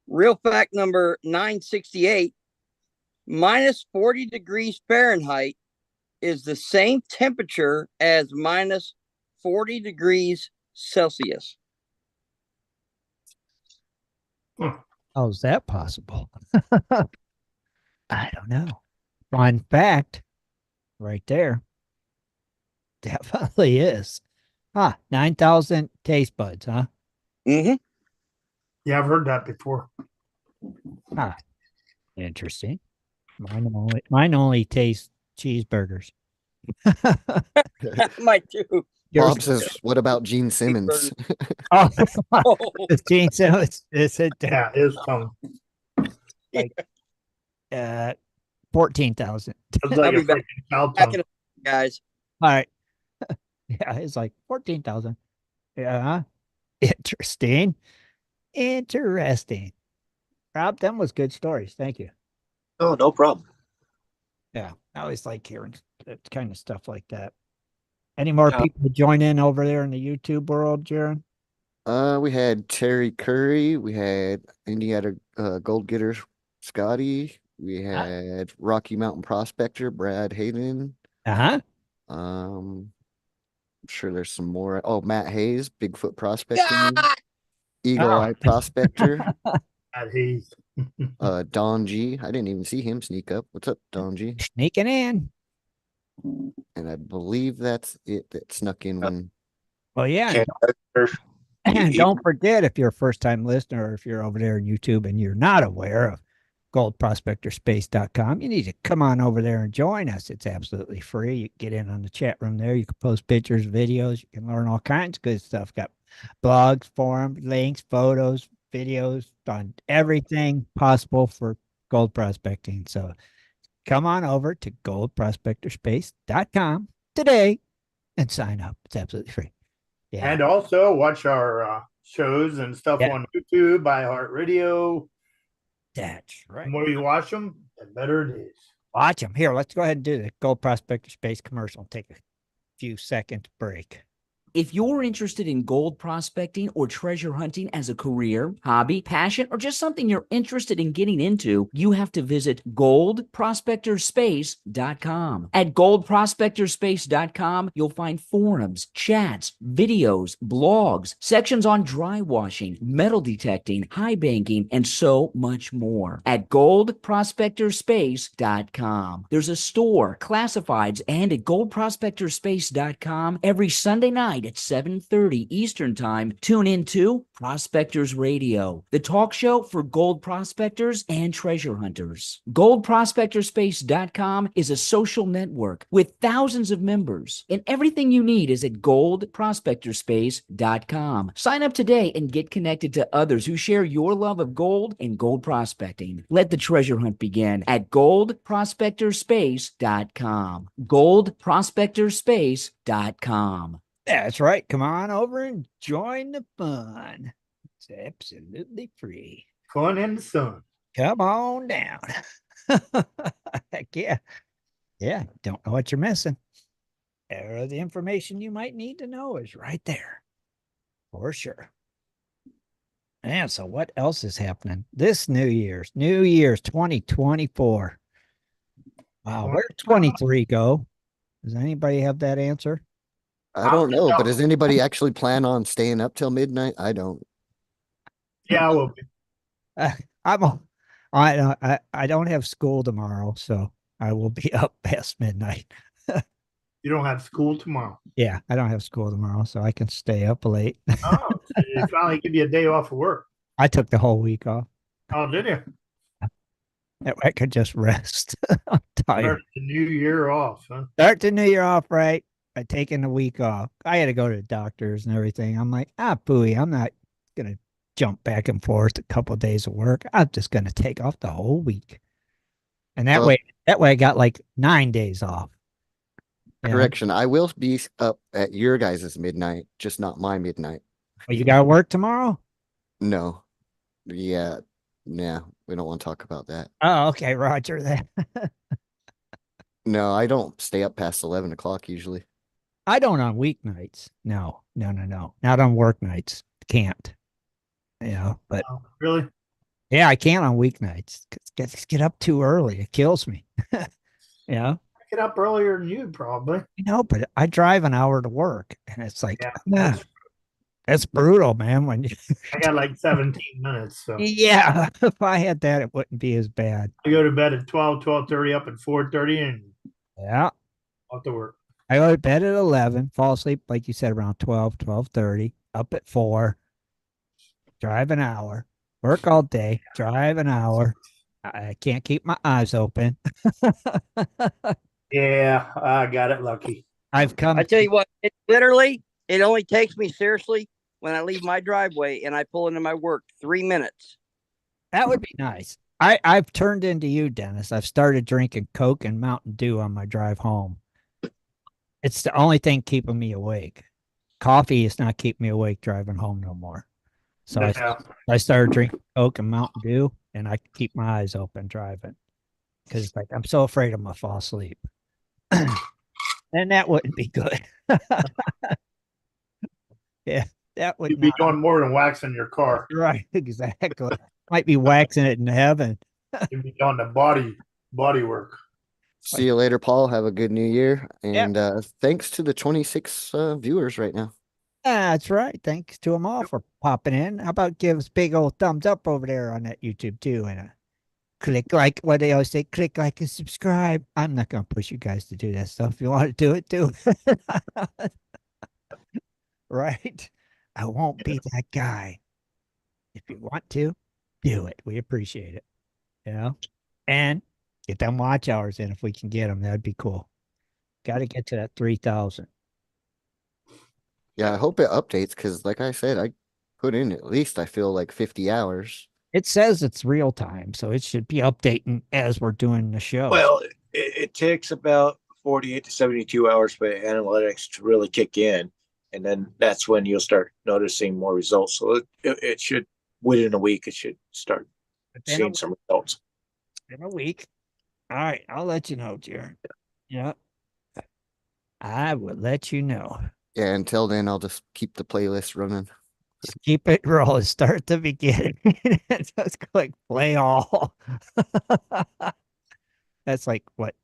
Speaker 3: Real fact number 968, minus 40 degrees Fahrenheit is the same temperature as minus 40 degrees Celsius.
Speaker 2: How is that possible? I don't know. Fun fact right there. Definitely is. 9,000 taste buds, huh?
Speaker 3: Mm-hmm.
Speaker 6: Yeah, I've heard that before.
Speaker 2: Interesting. Mine only tastes cheeseburgers.
Speaker 3: Mine too.
Speaker 5: Bob says, what about Gene Simmons?
Speaker 2: Oh,
Speaker 3: Oh.
Speaker 2: it's Gene Simmons. It's
Speaker 6: Yeah, it is coming.
Speaker 2: like 14,000.
Speaker 6: It's like
Speaker 3: I'll
Speaker 6: a
Speaker 3: be back.
Speaker 6: freaking cow
Speaker 3: Back
Speaker 6: tongue.
Speaker 3: in a guys.
Speaker 2: All right. Yeah, it's like 14,000. Yeah. Interesting. Interesting. Rob, them was good stories. Thank you.
Speaker 4: Oh, no problem.
Speaker 2: Yeah. I always like hearing that kind of stuff like that. Any more people join in over there in the YouTube world, Jaron?
Speaker 5: We had Terry Curry. We had Indiana Gold Getter Scotty. We had Rocky Mountain Prospector Brad Hayden.
Speaker 2: Uh-huh.
Speaker 5: I'm sure there's some more. Oh, Matt Hayes, Bigfoot Prospector. Eagle Eye Prospector.
Speaker 6: Matt Hayes.
Speaker 5: Don G. I didn't even see him sneak up. What's up, Don G?
Speaker 2: Sneaking in.
Speaker 5: And I believe that's it that snuck in when.
Speaker 2: Well, yeah. And don't forget, if you're a first-time listener or if you're over there on YouTube and you're not aware of goldprospectorspace.com, you need to come on over there and join us. It's absolutely free. You can get in on the chat room there. You can post pictures, videos. You can learn all kinds of good stuff. Got blogs, forums, links, photos, videos on everything possible for gold prospecting. So come on over to goldprospectorspace.com today and sign up. It's absolutely free. Yeah.
Speaker 6: And also watch our shows and stuff on YouTube, iHeartRadio.
Speaker 2: That's right.
Speaker 6: The more you watch them, the better it is.
Speaker 2: Watch them. Here, let's go ahead and do the Gold Prospector Space commercial. Take a few seconds break.
Speaker 7: If you're interested in gold prospecting or treasure hunting as a career, hobby, passion, or just something you're interested in getting into, you have to visit goldprospectorspace.com. At goldprospectorspace.com, you'll find forums, chats, videos, blogs, sections on dry washing, metal detecting, high banking, and so much more. At goldprospectorspace.com. There's a store, classifieds, and at goldprospectorspace.com every Sunday night at 7:30 Eastern Time. Tune in to Prospectors Radio, the talk show for gold prospectors and treasure hunters. GoldProspectorspace.com is a social network with thousands of members, and everything you need is at GoldProspectorspace.com. Sign up today and get connected to others who share your love of gold and gold prospecting. Let the treasure hunt begin at GoldProspectorspace.com. GoldProspectorspace.com.
Speaker 2: That's right. Come on over and join the fun. It's absolutely free.
Speaker 6: Fun in the sun.
Speaker 2: Come on down. Heck yeah. Yeah. Don't know what you're missing. The information you might need to know is right there. For sure. And so what else is happening this New Year's 2024? Wow. Where'd 23 go? Does anybody have that answer?
Speaker 5: I don't know, but does anybody actually plan on staying up till midnight? I don't.
Speaker 6: Yeah, I will be.
Speaker 2: I don't have school tomorrow, so I will be up past midnight.
Speaker 6: You don't have school tomorrow?
Speaker 2: Yeah, I don't have school tomorrow, so I can stay up late.
Speaker 6: Oh, so they finally give you a day off of work.
Speaker 2: I took the whole week off.
Speaker 6: Oh, did you?
Speaker 2: I could just rest. I'm tired.
Speaker 6: Start the new year off, huh?
Speaker 2: Start the new year off right by taking the week off. I had to go to the doctors and everything. I'm like, pooey, I'm not going to jump back and forth a couple of days of work. I'm just going to take off the whole week. And that way I got like 9 days off.
Speaker 5: Correction. I will be up at your guys' midnight, just not my midnight.
Speaker 2: Well, you got to work tomorrow?
Speaker 5: No. Yeah. Nah, we don't want to talk about that.
Speaker 2: Oh, okay. Roger that.
Speaker 5: No, I don't stay up past 11 o'clock usually.
Speaker 2: I don't on weeknights. No. Not on work nights. Can't. But
Speaker 6: oh, really?
Speaker 2: Yeah, I can't on weeknights. Get up too early. It kills me. Yeah.
Speaker 6: Get up earlier than you, probably.
Speaker 2: But I drive an hour to work, and it's like,
Speaker 6: Yeah,
Speaker 2: that's brutal, man. When you,
Speaker 6: I got like 17 minutes. So
Speaker 2: yeah, if I had that, it wouldn't be as bad.
Speaker 6: I go to bed at 12:30, up at 4:30, and
Speaker 2: Yeah.
Speaker 6: off to work.
Speaker 2: I go to bed at 11, fall asleep, like you said, around 12:30, up at 4, drive an hour, work all day, drive an hour. I can't keep my eyes open.
Speaker 6: Yeah, I got it lucky.
Speaker 2: I
Speaker 3: tell you what, it only takes me seriously when I leave my driveway and I pull into my work 3 minutes.
Speaker 2: That would be nice. I've turned into you, Dennis. I've started drinking Coke and Mountain Dew on my drive home. It's the only thing keeping me awake. Coffee is not keeping me awake driving home no more. So I started drinking Coke and Mountain Dew, and I keep my eyes open driving because like I'm so afraid I'm gonna fall asleep, and that wouldn't be good. Yeah, that would
Speaker 6: You'd be doing more than waxing your car.
Speaker 2: Right, exactly. Might be waxing it in heaven.
Speaker 6: You'd be doing the body work.
Speaker 5: See you later, Paul. Have a good new year. And thanks to the 26 viewers right now.
Speaker 2: That's right. Thanks to them all for popping in. How about give us big old thumbs up over there on that YouTube too, and click like, what they always say, click like and subscribe. I'm not gonna push you guys to do that stuff. If you want to do it, do it. Right? I won't be that guy. If you want to, do it. We appreciate it. You know? And get them watch hours in if we can get them. That'd be cool. Got to get to that 3,000.
Speaker 5: Yeah, I hope it updates because, like I said, I put in at least, I feel like 50 hours.
Speaker 2: It says it's real time, so it should be updating as we're doing the show.
Speaker 4: Well, it takes about 48 to 72 hours for analytics to really kick in. And then that's when you'll start noticing more results. So it should, within a week, it should start seeing some results.
Speaker 2: In a week. All right. I'll let you know, Jared. Yeah. I will let you know.
Speaker 5: Yeah, until then, I'll just keep the playlist running.
Speaker 2: Just keep it rolling. Start at the beginning. Just click play all. That's like what?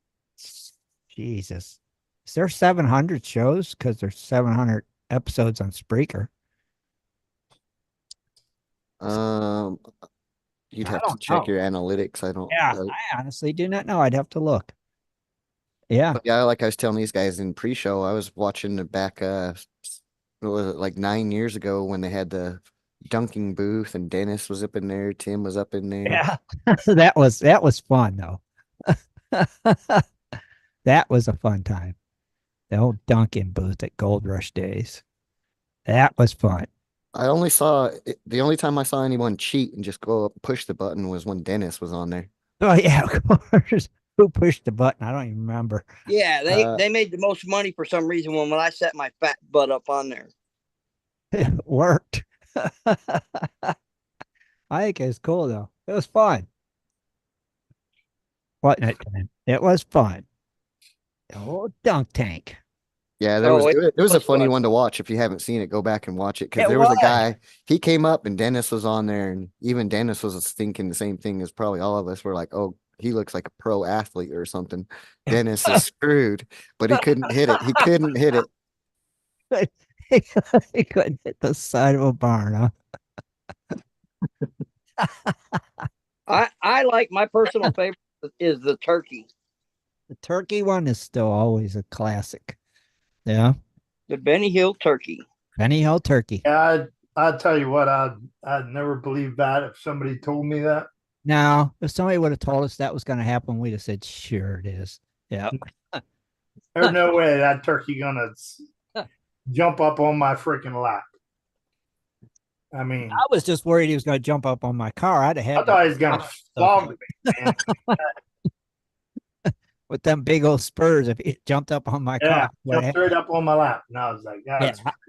Speaker 2: Jesus. Is there 700 shows? Because there's 700 episodes on Spreaker.
Speaker 5: You'd have to check your analytics. I don't.
Speaker 2: Yeah, I honestly do not know. I'd have to look. Yeah.
Speaker 5: But yeah, like I was telling these guys in pre-show, I was watching the back what was it, like 9 years ago when they had the dunking booth and Dennis was up in there, Tim was up in there.
Speaker 2: Yeah. that was fun though. That was a fun time. The old dunking booth at Gold Rush days. That was fun.
Speaker 5: I only saw the only time I saw anyone cheat and just go up and push the button was when Dennis was on there.
Speaker 2: Oh yeah, of course. Who pushed the button? I don't even remember.
Speaker 3: Yeah, they made the most money for some reason when I set my fat butt up on there.
Speaker 2: It worked. I think it's cool though. It was fun. Wasn't it? It was fun. The old dunk tank.
Speaker 5: Yeah, it was a funny one to watch. If you haven't seen it, go back and watch it. Because there was a guy, he came up and Dennis was on there, and even Dennis was thinking the same thing as probably all of us. We're like, oh, he looks like a pro athlete or something. Dennis is screwed, but he couldn't hit it. He couldn't hit it.
Speaker 2: He couldn't hit the side of a barn,
Speaker 3: huh? I like, my personal favorite is the turkey.
Speaker 2: The turkey one is still always a classic. Yeah.
Speaker 3: The Benny Hill turkey.
Speaker 2: Benny Hill turkey.
Speaker 6: Yeah, I'd tell you what, I'd never believe that if somebody told me that.
Speaker 2: Now, if somebody would have told us that was going to happen, we'd have said, sure it is. Yeah.
Speaker 6: There's no way that turkey gonna jump up on my freaking lap. I mean,
Speaker 2: I was just worried he was going to jump up on my car. I
Speaker 6: thought he was going to flog me, man.
Speaker 2: With them big old spurs, if he jumped up on my car.
Speaker 6: Jumped straight up on my lap. And I was like,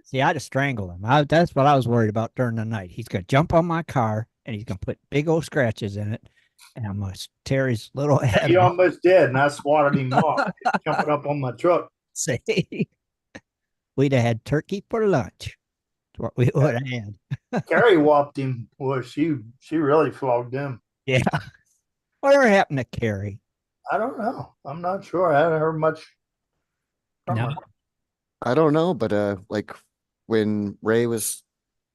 Speaker 2: see, I'd have strangled him. That's what I was worried about during the night. He's going to jump on my car, and he's going to put big old scratches in it, and I'm going to tear his little head.
Speaker 6: He almost did, and I swatted him off, jumping up on my truck.
Speaker 2: See, we'd have had turkey for lunch. That's what we would have had.
Speaker 6: Carrie whopped him. Boy, she really flogged him.
Speaker 2: Yeah. Whatever happened to Carrie?
Speaker 6: I don't know. I'm not sure. I haven't heard much from
Speaker 2: No.
Speaker 6: her.
Speaker 5: I don't know, but like when Ray was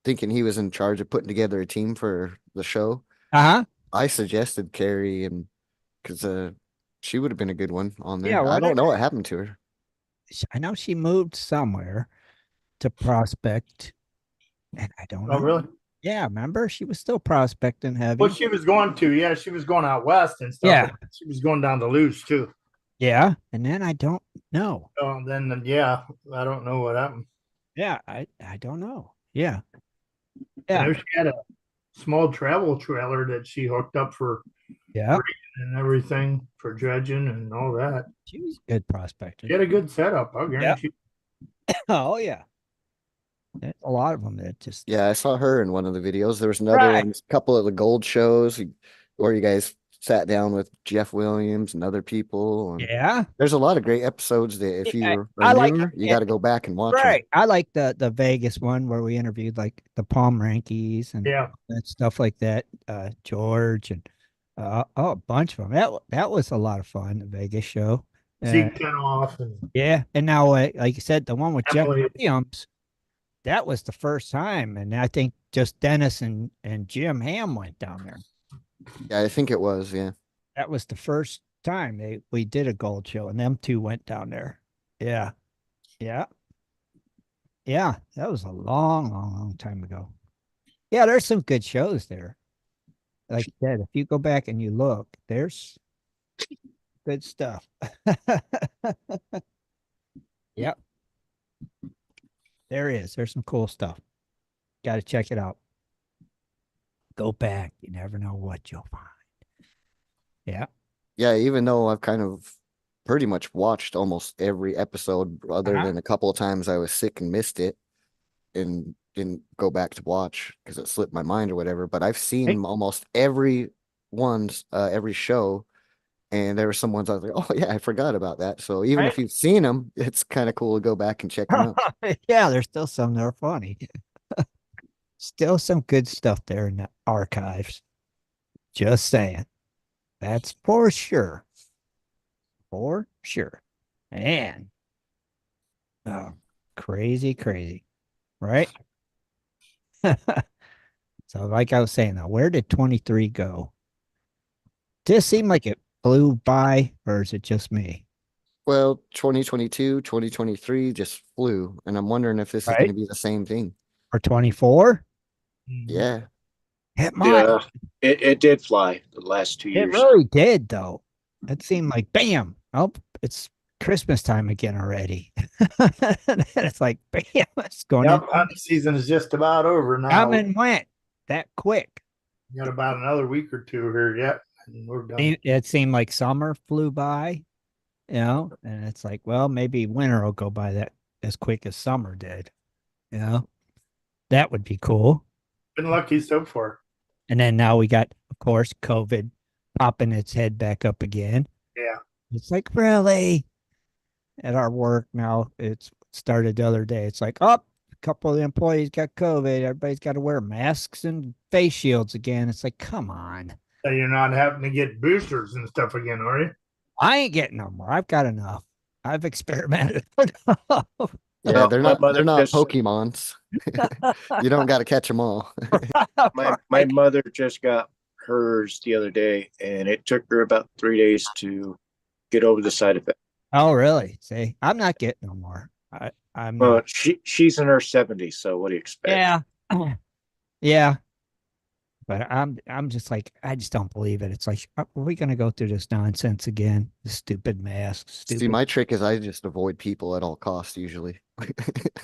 Speaker 5: thinking he was in charge of putting together a team for the show,
Speaker 2: Uh-huh.
Speaker 5: I suggested Carrie, and because she would have been a good one on there.
Speaker 2: Yeah,
Speaker 5: I don't know
Speaker 2: whatever.
Speaker 5: what happened to her.
Speaker 2: I know she moved somewhere to prospect, and I don't
Speaker 6: Oh,
Speaker 2: know.
Speaker 6: really?
Speaker 2: Yeah, remember? She was still prospecting heavy.
Speaker 6: Well, she was going to. Yeah, she was going out west and stuff.
Speaker 2: Yeah.
Speaker 6: She was going down to Luce too.
Speaker 2: Yeah. And then I don't know.
Speaker 6: Oh, then yeah, I don't know what happened.
Speaker 2: Yeah, I don't know. Yeah.
Speaker 6: I
Speaker 2: Yeah.
Speaker 6: know she had a small travel trailer that she hooked up for
Speaker 2: Yeah.
Speaker 6: and everything for dredging and all that.
Speaker 2: She was a good prospector.
Speaker 6: She had a good setup. I'll guarantee.
Speaker 2: Oh, yeah. There's a lot of them that just.
Speaker 5: Yeah, I saw her in one of the videos. There was another
Speaker 2: Right.
Speaker 5: one, a couple of the gold shows where you guys sat down with Jeff Williams and other people. And
Speaker 2: Yeah.
Speaker 5: there's a lot of great episodes that if you
Speaker 2: I
Speaker 5: are
Speaker 2: like
Speaker 5: newer, you got to go back and watch them.
Speaker 2: Right. I like the Vegas one where we interviewed like the Palm Rankies and
Speaker 6: Yeah.
Speaker 2: stuff like that. George and a bunch of them. That was a lot of fun, the Vegas show.
Speaker 6: Zeke Kenoff and
Speaker 2: Yeah. And now, like you said, the one with Jeff
Speaker 6: Emily.
Speaker 2: Williams, that was the first time. And I think just Dennis and Jim Ham went down there.
Speaker 5: Yeah, I think it was. Yeah.
Speaker 2: That was the first time we did a gold show, and them two went down there. Yeah. Yeah. Yeah. That was a long, long, long time ago. Yeah, there's some good shows there. Like I said, if you go back and you look, there's good stuff. Yep. There is. There's some cool stuff. Got to check it out. Go back. You never know what you'll find. Yeah.
Speaker 5: Yeah, even though I've kind of pretty much watched almost every episode, other than a couple of times I was sick and missed it and didn't go back to watch because it slipped my mind or whatever. But I've seen almost every show, and there were some ones I was like, oh yeah, I forgot about that. So even if you've seen them, it's kind of cool to go back and check them out.
Speaker 2: Yeah, there's still some that are funny. Still some good stuff there in the archives. Just saying. That's for sure. For sure. Man. Oh, crazy, crazy. Right? So like I was saying, now, where did 23 go? Does it seem like it flew by, or is it just me?
Speaker 5: Well, 2022, 2023 just flew, and I'm wondering if this is going to be the same thing.
Speaker 2: Or 24?
Speaker 5: Yeah.
Speaker 2: It might.
Speaker 4: Yeah, it did fly the last 2
Speaker 2: It
Speaker 4: years.
Speaker 2: really did, though. It seemed like, bam, oh, it's Christmas time again already. And it's like, bam, it's going
Speaker 6: Yep, hunting season is just about over now.
Speaker 2: Come and went that quick.
Speaker 6: We got about another week or two here yet, and we're done.
Speaker 2: It seemed like summer flew by, and it's like, well, maybe winter will go by that as quick as summer did. That would be cool.
Speaker 6: Been lucky so far.
Speaker 2: And then now we got, of course, COVID popping its head back up again.
Speaker 6: Yeah.
Speaker 2: It's like, really? At our work now, it's started the other day. It's like, oh, a couple of the employees got COVID. Everybody's got to wear masks and face shields again. It's like, come on.
Speaker 6: So you're not having to get boosters and stuff again, are you?
Speaker 2: I ain't getting no more. I've got enough. I've experimented enough.
Speaker 5: Yeah, they're not
Speaker 4: just,
Speaker 5: Pokemons. You don't got to catch them all.
Speaker 4: my mother just got hers the other day, and it took her about 3 days to get over the side effect.
Speaker 2: Oh, really? See, I'm not getting no more. I'm
Speaker 4: Well,
Speaker 2: not.
Speaker 4: she's in her 70s, so what do you expect?
Speaker 2: Yeah. Yeah. But I'm just like, I just don't believe it. It's like, are we going to go through this nonsense again? The stupid masks.
Speaker 5: See, my trick is I just avoid people at all costs usually.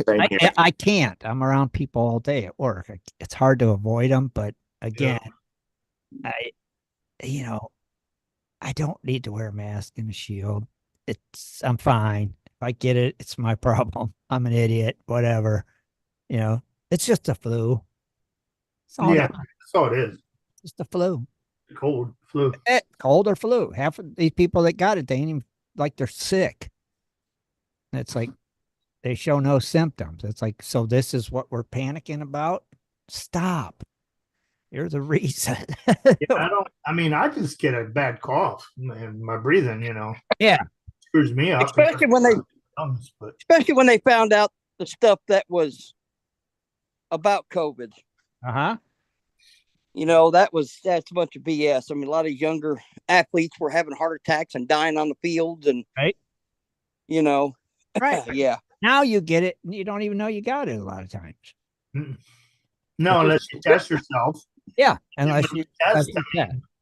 Speaker 2: I can't. I'm around people all day at work. It's hard to avoid them, but again, I don't need to wear a mask and a shield. I'm fine. If I get it, it's my problem. I'm an idiot, whatever. It's just a flu.
Speaker 6: That's all it is.
Speaker 2: Just the flu.
Speaker 6: Cold flu.
Speaker 2: Cold or flu. Half of these people that got it, they ain't even like they're sick. And it's like they show no symptoms. It's like, so this is what we're panicking about. Stop. You're the reason.
Speaker 6: Yeah, I just get a bad cough and my breathing,
Speaker 2: Yeah.
Speaker 6: screws me up.
Speaker 3: Especially when they found out the stuff that was about COVID.
Speaker 2: Uh-huh.
Speaker 3: That's a bunch of BS. I mean, a lot of younger athletes were having heart attacks and dying on the fields, and
Speaker 2: right.
Speaker 3: Right. Yeah.
Speaker 2: Now you get it, and you don't even know you got it a lot of times.
Speaker 6: No, unless you test yourself.
Speaker 2: Yeah, unless you
Speaker 6: test,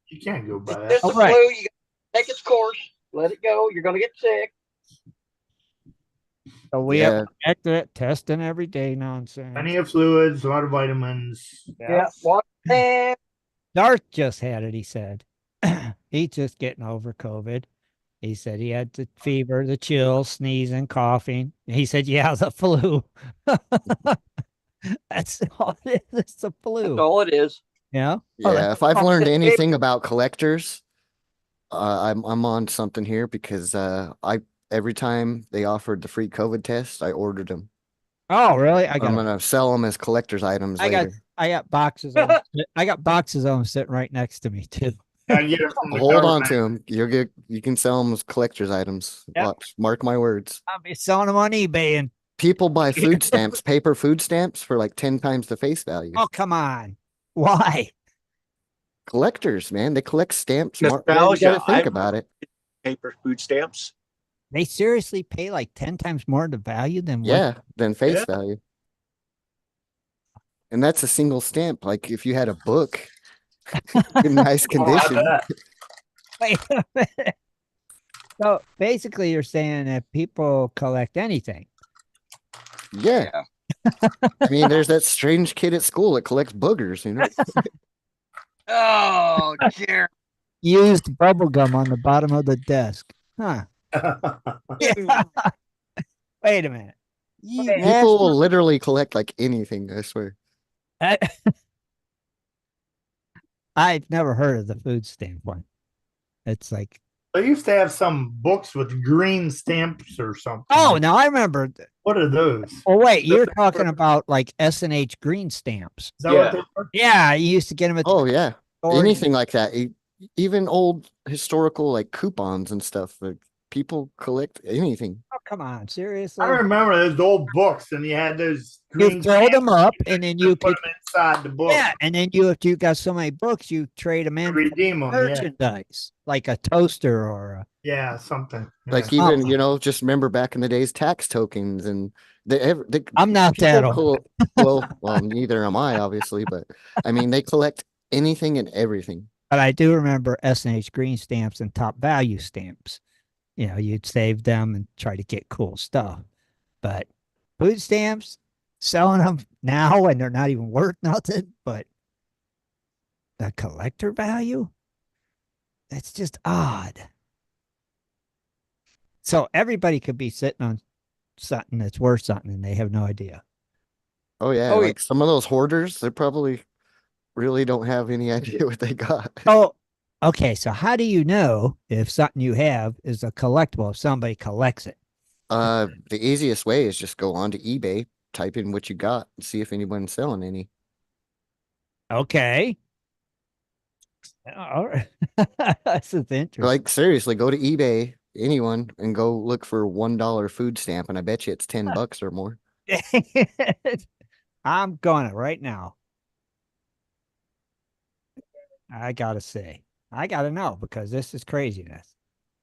Speaker 6: you can't go by that.
Speaker 3: It's the flu. You take its course, let it go. You're going to get sick.
Speaker 2: So we have accurate testing every day nonsense.
Speaker 6: Plenty of fluids, a lot of vitamins.
Speaker 3: Yeah. Water.
Speaker 2: Darth just had it, he said. He's just getting over COVID. He said he had the fever, the chills, sneezing, coughing. He said, yeah, the flu. That's all it is. It's the flu.
Speaker 3: That's all it is.
Speaker 2: Yeah.
Speaker 5: Yeah. If I've learned anything about collectors, I'm on something here because every time they offered the free COVID test, I ordered them.
Speaker 2: Oh, really?
Speaker 5: I'm gonna sell them as collector's items later.
Speaker 2: I got boxes. I got boxes of them sitting right next to me too.
Speaker 5: Hold on to them. You can sell them as collector's items. Yep. Watch, mark my words.
Speaker 2: I'll be selling them on eBay, and
Speaker 5: people buy food stamps, paper food stamps, for like 10 times the face value.
Speaker 2: Oh, come on! Why?
Speaker 5: Collectors, man, they collect stamps. You gotta think about it.
Speaker 4: Paper food stamps.
Speaker 2: They seriously pay like 10 times more the value than
Speaker 5: than face value. And that's a single stamp. Like if you had a book in nice condition.
Speaker 2: Wait a minute. So basically you're saying that people collect anything.
Speaker 5: Yeah. I mean, there's that strange kid at school that collects boogers,
Speaker 3: Oh, dear.
Speaker 2: Used bubble gum on the bottom of the desk. Huh. Wait a minute.
Speaker 5: People will literally collect like anything, I swear.
Speaker 2: I've never heard of the food stamp one. It's like
Speaker 6: I used to have some books with green stamps or something.
Speaker 2: Oh, now I remember.
Speaker 6: What are those?
Speaker 2: Oh, wait, you're talking about like S&H green stamps.
Speaker 6: Is that what they were?
Speaker 2: Yeah, you used to get them at
Speaker 5: anything like that. Even old historical like coupons and stuff. Like, people collect anything.
Speaker 2: Oh, come on, seriously.
Speaker 6: I remember those old books, and you had those green.
Speaker 2: You throw them up, and then you
Speaker 6: put them inside the book.
Speaker 2: Yeah, and then if you got so many books, you trade them in,
Speaker 6: redeem them,
Speaker 2: merchandise, like a toaster or
Speaker 6: something.
Speaker 5: Like even just remember back in the days, tax tokens and
Speaker 2: I'm not that old.
Speaker 5: Well, neither am I, obviously, but I mean they collect anything and everything.
Speaker 2: But I do remember S&H green stamps and top value stamps. You'd save them and try to get cool stuff. But food stamps, selling them now and they're not even worth nothing, but the collector value, that's just odd. So everybody could be sitting on something that's worth something and they have no idea.
Speaker 5: Oh, yeah. Like some of those hoarders, they probably really don't have any idea what they got.
Speaker 2: Oh, okay, so how do you know if something you have is a collectible if somebody collects it?
Speaker 5: The easiest way is just go on to eBay, type in what you got, and see if anyone's selling any.
Speaker 2: Okay. All right. That's interesting.
Speaker 5: Like, seriously, go to eBay, anyone, and go look for $1 food stamp, and I bet you it's $10 or more.
Speaker 2: I'm going to right now. I gotta say. I got to know because this is craziness.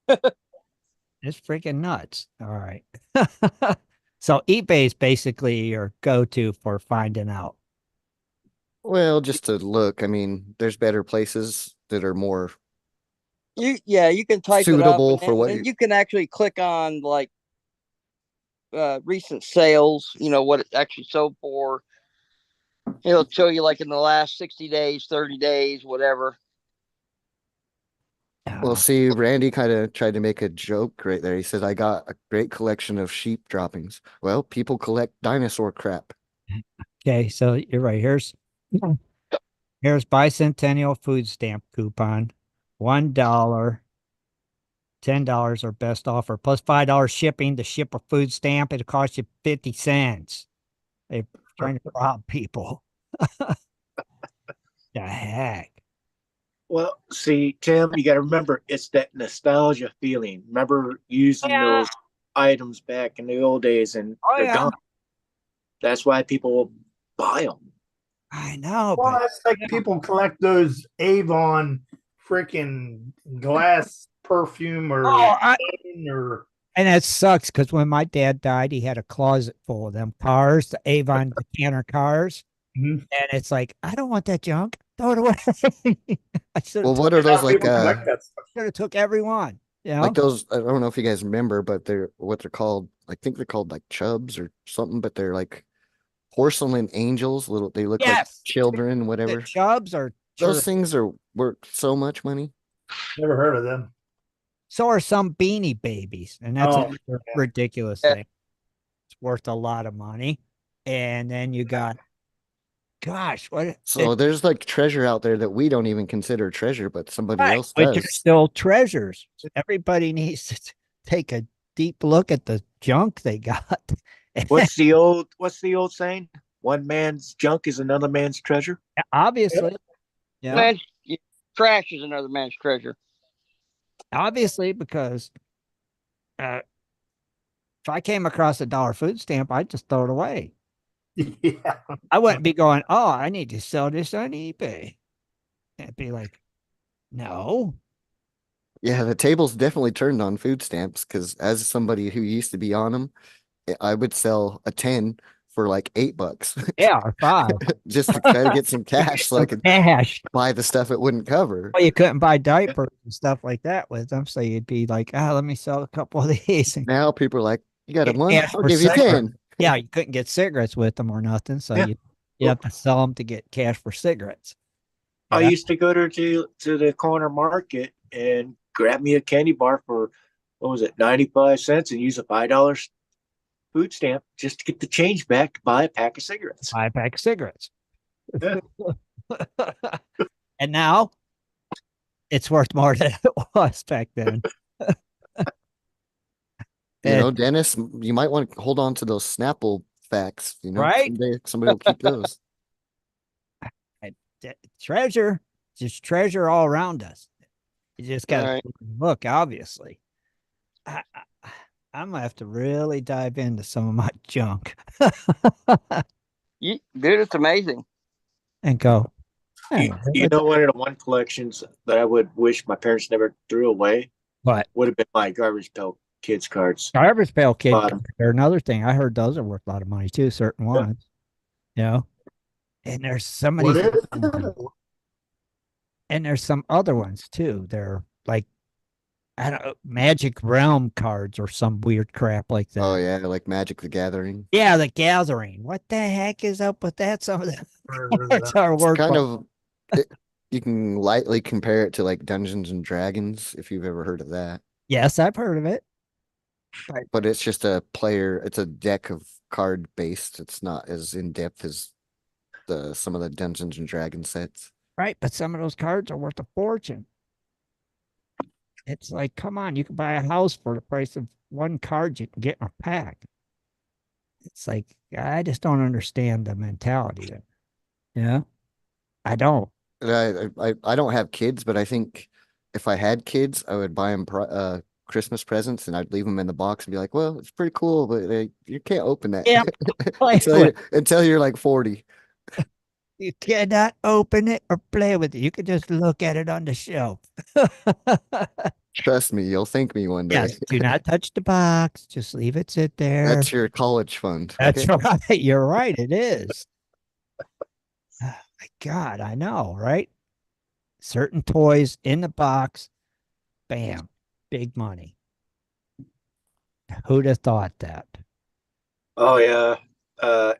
Speaker 2: It's freaking nuts. All right. So eBay is basically your go-to for finding out.
Speaker 5: Well, just to look. I mean, there's better places that are more
Speaker 3: you can type
Speaker 5: suitable
Speaker 3: it up
Speaker 5: for what
Speaker 3: you can actually click on like recent sales, what it actually sold for. It'll show you like in the last 60 days, 30 days, whatever.
Speaker 5: Well, see, Randy kind of tried to make a joke right there. He said, I got a great collection of sheep droppings. Well, people collect dinosaur crap.
Speaker 2: Okay, so you're right. Here's bicentennial food stamp coupon. $1, $10 or best offer, plus $5 shipping to ship a food stamp. It'll cost you 50 cents. They're trying to rob people. The heck?
Speaker 4: Well, see, Tim, you got to remember it's that nostalgia feeling. Remember using those items back in the old days, and they're gone. That's why people will buy them.
Speaker 2: I know,
Speaker 6: Well,
Speaker 2: but
Speaker 6: that's like people collect those Avon freaking glass perfume or
Speaker 2: and it sucks because when my dad died, he had a closet full of them cars, the Avon decanter cars.
Speaker 6: Mhm.
Speaker 2: And it's like, I don't want that junk. Throw it away.
Speaker 5: Well, what are those like?
Speaker 2: Should have took every one. You know?
Speaker 5: Like those. I don't know if you guys remember, but they're what they're called. I think they're called like chubs or something. But they're like porcelain angels. Little. They look like children. Whatever.
Speaker 2: The chubs are.
Speaker 5: Those things are worth so much money.
Speaker 6: Never heard of them.
Speaker 2: So are some Beanie Babies, and that's a ridiculous thing. It's worth a lot of money. And then you got, gosh, what?
Speaker 5: So there's like treasure out there that we don't even consider treasure, but somebody else does.
Speaker 2: But they're still treasures. Everybody needs to take a deep look at the junk they got.
Speaker 4: What's the old saying? One man's junk is another man's treasure.
Speaker 2: Obviously. Yeah.
Speaker 3: Trash is another man's treasure.
Speaker 2: Obviously, because if I came across a dollar food stamp, I'd just throw it away.
Speaker 6: Yeah.
Speaker 2: I wouldn't be going, oh, I need to sell this on eBay. It'd be like, no.
Speaker 5: Yeah, the table's definitely turned on food stamps because as somebody who used to be on them, I would sell a 10 for like $8.
Speaker 2: Yeah, or 5.
Speaker 5: Just to try to get some cash so I could buy the stuff it wouldn't cover.
Speaker 2: Well, you couldn't buy diapers and stuff like that with them. So you'd be like, let me sell a couple of these. And
Speaker 5: now people are like, you got a one? I'll give you 10.
Speaker 2: Yeah, you couldn't get cigarettes with them or nothing. So you have to sell them to get cash for cigarettes.
Speaker 4: I used to go to the corner market and grab me a candy bar for, what was it, 95 cents and use a $5 food stamp just to get the change back to buy a pack of cigarettes.
Speaker 2: Buy a pack of cigarettes.
Speaker 4: Yeah.
Speaker 2: And now it's worth more than it was back then.
Speaker 5: You know, Dennis, you might want to hold on to those Snapple facts. You know,
Speaker 2: right?
Speaker 5: Someday somebody will keep those.
Speaker 2: Treasure, just treasure all around us. You just got to look, obviously. I'm gonna have to really dive into some of my junk.
Speaker 3: Dude, it's amazing.
Speaker 2: And go.
Speaker 4: You know, one of the one collections that I would wish my parents never threw away.
Speaker 2: What
Speaker 4: would have been my garbage pail kids cards.
Speaker 2: Garbage pail kid cards are another thing. I heard those are worth a lot of money too. Certain ones, you know. And there's so many. And there's some other ones too. They're like, I don't know, Magic Realm cards or some weird crap like that.
Speaker 5: Oh yeah, like Magic the Gathering.
Speaker 2: Yeah, the Gathering. What the heck is up with that? Some of the cards are worth
Speaker 5: kind of. You can lightly compare it to like Dungeons and Dragons if you've ever heard of that.
Speaker 2: Yes, I've heard of it.
Speaker 5: But it's just a player. It's a deck of card based. It's not as in depth as some of the Dungeons and Dragons sets.
Speaker 2: Right, but some of those cards are worth a fortune. It's like, come on, you can buy a house for the price of one card you can get in a pack. It's like, I just don't understand the mentality there. Yeah, I don't.
Speaker 5: I don't have kids, but I think if I had kids, I would buy them Christmas presents and I'd leave them in the box and be like, well, it's pretty cool, but you can't open that until you're like 40.
Speaker 2: You cannot open it or play with it. You can just look at it on the shelf.
Speaker 5: Trust me, you'll thank me one day.
Speaker 2: Yes, do not touch the box. Just leave it sit there.
Speaker 5: That's your college fund.
Speaker 2: That's right. You're right. It is. Oh, my God, I know, right? Certain toys in the box, bam, big money. Who'd have thought that?
Speaker 4: Oh, yeah.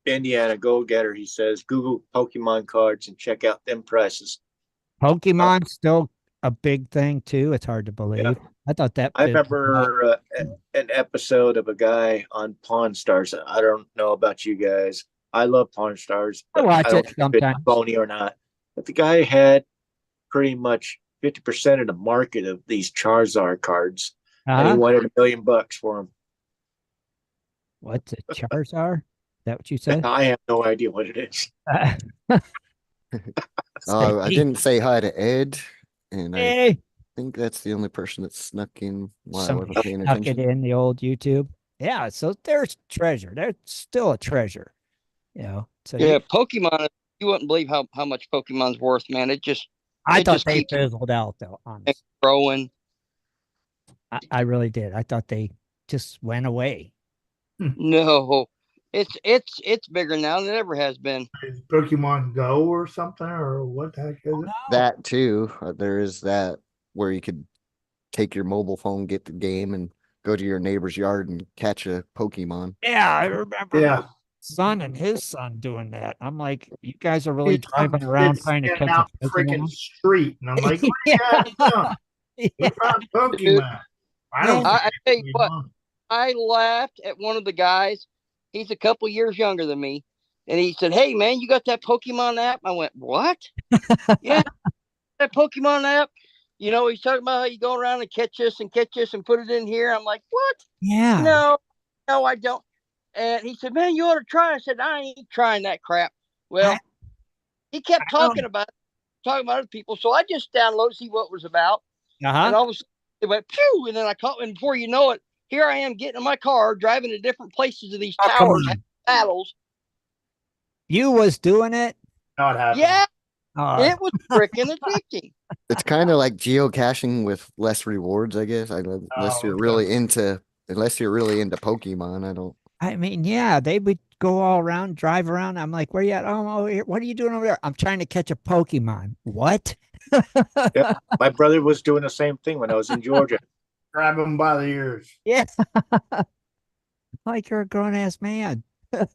Speaker 4: Indiana Gold Getter, he says, Google Pokemon cards and check out them prices.
Speaker 2: Pokemon's still a big thing, too. It's hard to believe. Yeah. I thought that.
Speaker 4: I remember an episode of a guy on Pawn Stars. I don't know about you guys. I love Pawn Stars.
Speaker 2: I watch it sometimes.
Speaker 4: Phony or not. But the guy had pretty much 50% of the market of these Charizard cards. And he wanted $1 million for them.
Speaker 2: What's a Charizard? that what you said?
Speaker 4: I have no idea what it is.
Speaker 5: I didn't say hi to Ed, and I
Speaker 2: Hey,
Speaker 5: think that's the only person that snuck in while I
Speaker 2: somebody
Speaker 5: wasn't paying
Speaker 2: snuck it
Speaker 5: attention.
Speaker 2: in the old YouTube. Yeah, so there's treasure. There's still a treasure, you know. So
Speaker 3: Yeah, Pokemon. You wouldn't believe how much Pokemon's worth, man.
Speaker 2: I
Speaker 3: It
Speaker 2: thought
Speaker 3: just
Speaker 2: they
Speaker 3: keeps
Speaker 2: fizzled out though. Honestly,
Speaker 3: growing.
Speaker 2: I really did. I thought they just went away.
Speaker 3: No, it's bigger now than it ever has been.
Speaker 6: Is Pokemon Go or something, or what the heck is it?
Speaker 5: That too. There is that where you could take your mobile phone, get the game, and go to your neighbor's yard and catch a Pokemon.
Speaker 2: Yeah, I remember
Speaker 6: Yeah.
Speaker 2: my son and his son doing that. I'm like, you guys are really
Speaker 6: It's
Speaker 2: driving around
Speaker 6: it's
Speaker 2: trying to
Speaker 6: standing
Speaker 2: catch a
Speaker 6: out the freaking
Speaker 2: Pokemon.
Speaker 6: street, and I'm like, what are you guys doing?
Speaker 2: Yeah.
Speaker 6: We found
Speaker 3: Dude,
Speaker 6: Pokemon. I don't.
Speaker 3: I tell you what,
Speaker 6: Pokemon.
Speaker 3: I laughed at one of the guys. He's a couple years younger than me, and he said, "Hey, man, you got that Pokemon app?" I went, "What?" Yeah, that Pokemon app. He's talking about how you go around and catch this and put it in here. I'm like, "What?
Speaker 2: Yeah.
Speaker 3: No, I don't." And he said, "Man, you ought to try." I said, "I ain't trying that crap." Well, he kept talking about other people, so I just downloaded to see what it was about, and all of a sudden it went pew, and then I caught, and before you know it, here I am getting in my car, driving to different places of these towers, battles.
Speaker 2: You was doing it?
Speaker 6: Not happening.
Speaker 3: Yeah, it was freaking addicting.
Speaker 5: It's kind of like geocaching with less rewards, I guess. Unless you're really into Pokemon, I don't.
Speaker 2: I mean, yeah, they would go all around, drive around. I'm like, where you at? Oh, what are you doing over there? I'm trying to catch a Pokemon. What?
Speaker 4: Yep. My brother was doing the same thing when I was in Georgia.
Speaker 6: Grab them by the ears.
Speaker 2: Yeah. Like you're a grown ass man. And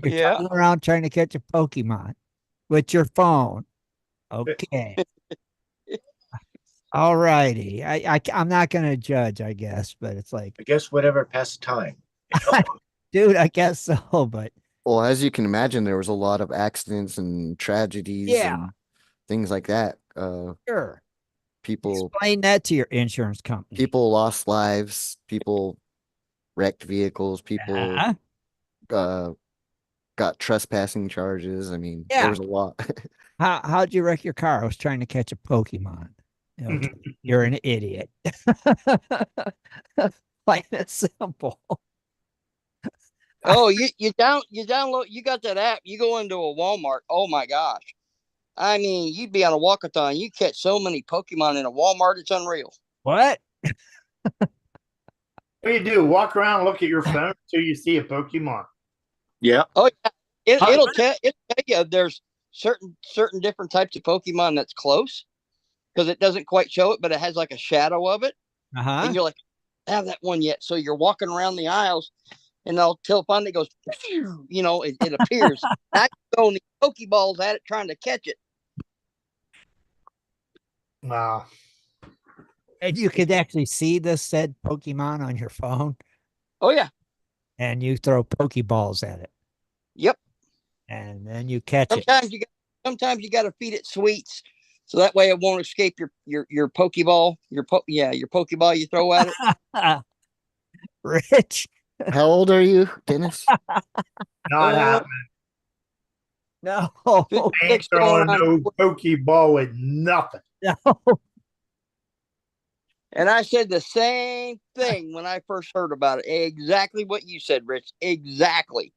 Speaker 2: you're
Speaker 3: Yeah.
Speaker 2: driving around trying to catch a Pokemon with your phone. Okay. All righty. I'm not gonna judge, I guess, but it's like,
Speaker 4: I guess whatever passed time.
Speaker 2: dude, I guess so, but
Speaker 5: Well, as you can imagine, there was a lot of accidents and tragedies and things like that.
Speaker 2: sure.
Speaker 5: People
Speaker 2: Explain that to your insurance company.
Speaker 5: people lost lives, people wrecked vehicles, people got trespassing charges. I mean, there was a lot.
Speaker 2: How'd you wreck your car? I was trying to catch a Pokemon. Okay. You're an idiot. Plain and simple.
Speaker 3: Oh, you download, you got that app, you go into a Walmart. Oh my gosh. I mean, you'd be on a walkathon. You catch so many Pokemon in a Walmart, it's unreal.
Speaker 2: What?
Speaker 6: What do you do? Walk around, look at your phone until you see a Pokemon.
Speaker 4: Yeah.
Speaker 3: Oh yeah. It'll tell you there's certain different types of Pokemon that's close because it doesn't quite show it, but it has like a shadow of it. And you're like, I have that one yet. So you're walking around the aisles and until finally it goes, it appears. I go the Pokeballs at it trying to catch it.
Speaker 6: Wow.
Speaker 2: And you could actually see this said Pokemon on your phone.
Speaker 3: Oh yeah.
Speaker 2: And you throw Pokeballs at it.
Speaker 3: Yep.
Speaker 2: And then you catch
Speaker 3: sometimes
Speaker 2: it.
Speaker 3: Sometimes you got to feed it sweets, so that way it won't escape your Pokeball. Your Pokeball you throw at it.
Speaker 2: Rich.
Speaker 5: How old are you, Dennis?
Speaker 6: Not happening.
Speaker 2: No.
Speaker 6: Ain't throwing no Pokeball with nothing.
Speaker 2: No.
Speaker 3: And I said the same thing when I first heard about it. Exactly what you said, Rich. Exactly.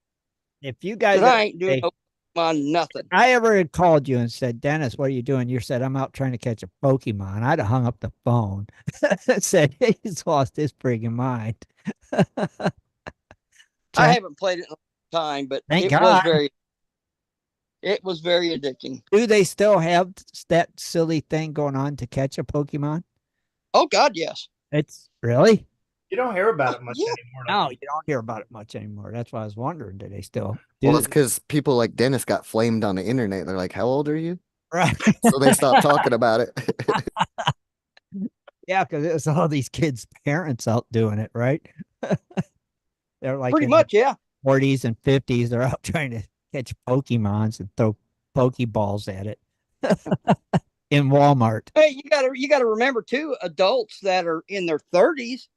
Speaker 2: If you guys
Speaker 3: ain't doing no Pokemon nothing.
Speaker 2: I ever had called you and said, Dennis, what are you doing? You said, I'm out trying to catch a Pokemon. I'd have hung up the phone. Said, he's lost his friggin' mind.
Speaker 3: I haven't played it in a long time, but
Speaker 2: Thank
Speaker 3: it
Speaker 2: God.
Speaker 3: was very addicting.
Speaker 2: Do they still have that silly thing going on to catch a Pokemon?
Speaker 3: Oh God, yes.
Speaker 2: It's really?
Speaker 6: You don't hear about it much anymore.
Speaker 2: No, you don't hear about it much anymore. That's why I was wondering, do they still
Speaker 5: do Well, it's because people like Dennis got flamed on the internet. They're like, how old are you?
Speaker 2: Right.
Speaker 5: So they stopped talking about it.
Speaker 2: Yeah, because it was all these kids' parents out doing it, right? They're like
Speaker 3: pretty much, yeah.
Speaker 2: 40s and 50s. They're out trying to catch Pokemons and throw Pokeballs at it. In Walmart.
Speaker 3: Hey, you gotta remember too, adults that are in their 30s,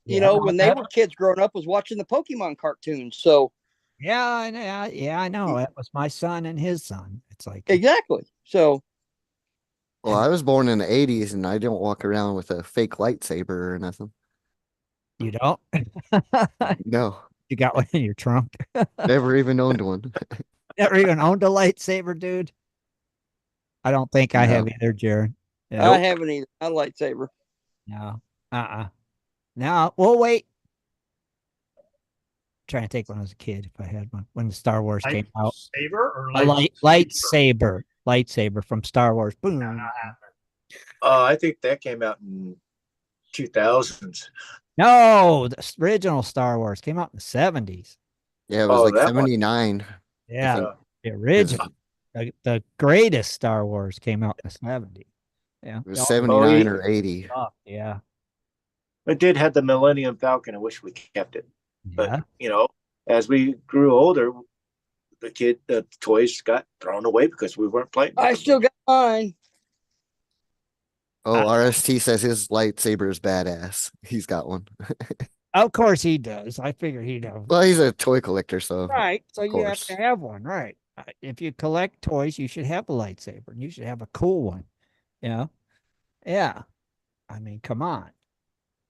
Speaker 3: when they were kids growing up was watching the Pokemon cartoons. So
Speaker 2: Yeah, I know. Yeah, I know. That was my son and his son. It's like
Speaker 3: Exactly. So
Speaker 5: Well, I was born in the 80s and I don't walk around with a fake lightsaber or nothing.
Speaker 2: you don't.
Speaker 5: No,
Speaker 2: You got one in your trunk.
Speaker 5: never even owned one.
Speaker 2: Never even owned a lightsaber, dude. I don't think I have
Speaker 5: No.
Speaker 2: either, Jared. Yeah.
Speaker 3: I haven't either. My lightsaber.
Speaker 2: No. No. We'll wait. Trying to think when I was a kid if I had one when the Star Wars came out.
Speaker 6: Saber or
Speaker 2: A lightsaber from Star Wars. Boom.
Speaker 6: No, not happening.
Speaker 4: I think that came out in 2000s.
Speaker 2: No, the original Star Wars came out in the 70s.
Speaker 5: Yeah, it was
Speaker 4: Oh,
Speaker 5: like
Speaker 4: that one.
Speaker 5: 79.
Speaker 2: Yeah,
Speaker 4: Yeah.
Speaker 2: the original, the greatest Star Wars came out in the 70s. Yeah,
Speaker 5: It was
Speaker 2: All
Speaker 5: 79
Speaker 4: yeah.
Speaker 5: or 80.
Speaker 2: stuff, yeah,
Speaker 4: It did have the Millennium Falcon. I wish we kept it. But,
Speaker 2: yeah.
Speaker 4: as we grew older, the toys got thrown away because we weren't playing with
Speaker 3: I
Speaker 4: them.
Speaker 3: still got mine.
Speaker 5: Oh, RST says his lightsaber is badass. He's got one.
Speaker 2: Of course he does. I figure he does.
Speaker 5: Well, he's a toy collector, so
Speaker 2: Right, so
Speaker 5: of
Speaker 2: you have
Speaker 5: course.
Speaker 2: to have one, right? If you collect toys, you should have a lightsaber, and you should have a cool one. Yeah. I mean, come on,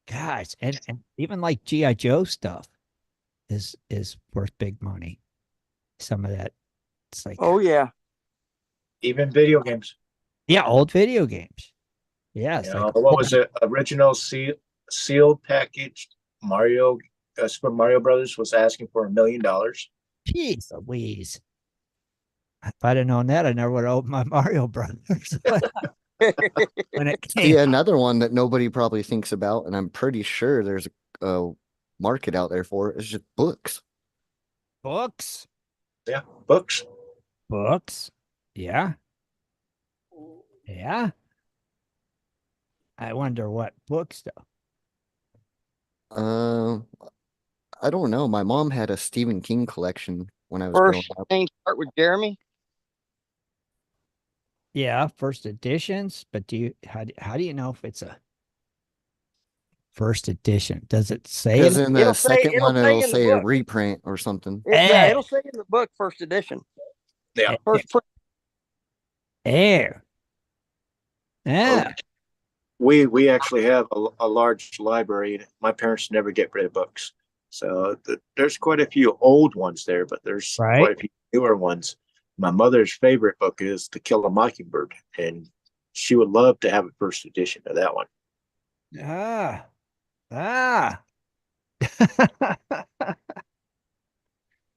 Speaker 2: guys, and even like GI Joe stuff is worth big money. Some of that, it's like,
Speaker 3: Oh yeah.
Speaker 4: Even video games.
Speaker 2: yeah, old video games. Yeah, it's like
Speaker 4: What was it? Original sealed package Mario, Super Mario Brothers was asking for $1 million.
Speaker 2: Jeez Louise. If I'd have known that, I never would have opened my Mario Brothers when it came.
Speaker 5: Yeah, another one that nobody probably thinks about, and I'm pretty sure there's a market out there for it, is just books.
Speaker 2: Books.
Speaker 4: Yeah, books.
Speaker 2: Yeah. I wonder what books though.
Speaker 5: I don't know. My mom had a Stephen King collection when I was
Speaker 3: First
Speaker 5: growing up.
Speaker 3: thing start with Jeremy.
Speaker 2: Yeah, first editions, but how do you know if it's a first edition? Does it say
Speaker 5: Because
Speaker 2: it?
Speaker 5: in the second one,
Speaker 3: it'll
Speaker 5: it'll
Speaker 3: say in the
Speaker 5: say a
Speaker 3: book.
Speaker 5: reprint or something.
Speaker 3: Yeah, it'll say in the book first edition.
Speaker 4: Yeah.
Speaker 3: First print.
Speaker 2: Air. Yeah.
Speaker 4: We actually have a large library. My parents never get rid of books. So there's quite a few old ones there, but there's quite a few newer ones. My mother's favorite book is To Kill a Mockingbird, and she would love to have a first edition of that one.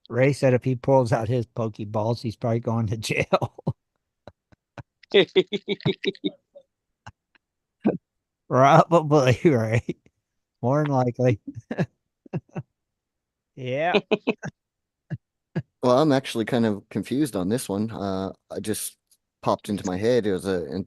Speaker 2: Ray said if he pulls out his Pokeballs, he's probably going to jail. Probably, right? More than likely. Yeah.
Speaker 5: Well, I'm actually kind of confused on this one. I just popped into my head. It was an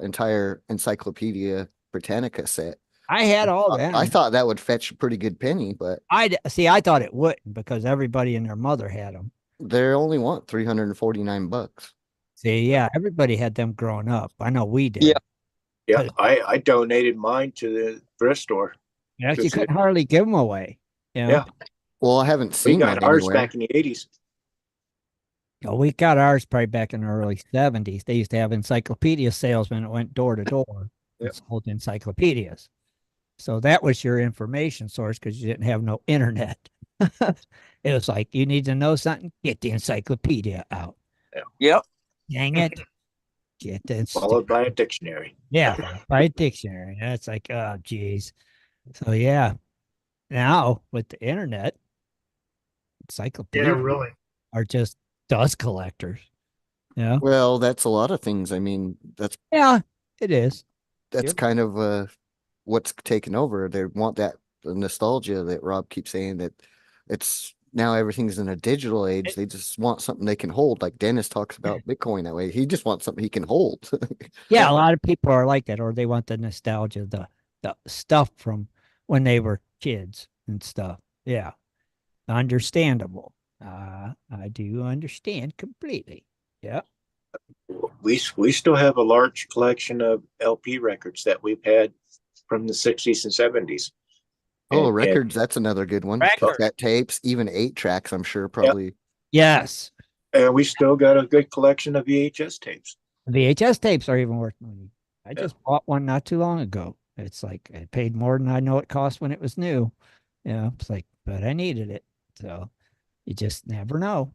Speaker 5: entire Encyclopedia Britannica set.
Speaker 2: I had all that.
Speaker 5: I thought that would fetch a pretty good penny, but
Speaker 2: I thought it wouldn't because everybody and their mother had them.
Speaker 5: they only want $349.
Speaker 2: See, yeah, everybody had them growing up. I know we did.
Speaker 4: Yeah, I donated mine to the thrift store.
Speaker 2: Yeah, you couldn't hardly give them away.
Speaker 4: Yeah.
Speaker 5: Well, I haven't seen
Speaker 4: we got
Speaker 5: one
Speaker 4: ours
Speaker 5: anywhere.
Speaker 4: back in the 80s.
Speaker 2: Oh, we got ours probably back in the early 70s. They used to have encyclopedia salesmen that went door to door and sold encyclopedias. So that was your information source because you didn't have no internet. It was like, you need to know something? Get the encyclopedia out.
Speaker 3: Yep.
Speaker 2: Dang it. Get this.
Speaker 4: Followed by a dictionary.
Speaker 2: Yeah, by a dictionary. That's like, oh, geez. So, yeah. Now, with the internet, encyclopedias are just dust collectors. Yeah.
Speaker 5: Well, that's a lot of things. I mean,
Speaker 2: yeah, it is.
Speaker 5: That's kind of what's taken over. They want that nostalgia that Rob keeps saying, that it's now everything's in a digital age. They just want something they can hold. Like Dennis talks about Bitcoin that way. He just wants something he can hold.
Speaker 2: Yeah, a lot of people are like that, or they want the nostalgia, the stuff from when they were kids and stuff. Yeah. Understandable. I do understand completely. Yeah.
Speaker 4: We still have a large collection of LP records that we've had from the 60s and 70s.
Speaker 5: Oh,
Speaker 4: And-
Speaker 5: records. That's another good one.
Speaker 2: Record.
Speaker 5: Cassette tapes, even 8 tracks. I'm sure probably.
Speaker 2: Yes.
Speaker 4: And we still got a good collection of VHS tapes.
Speaker 2: VHS tapes are even worth money. I
Speaker 4: Yeah.
Speaker 2: just bought one not too long ago. It's like I paid more than I know it cost when it was new. It's like, but I needed it. So you just never know.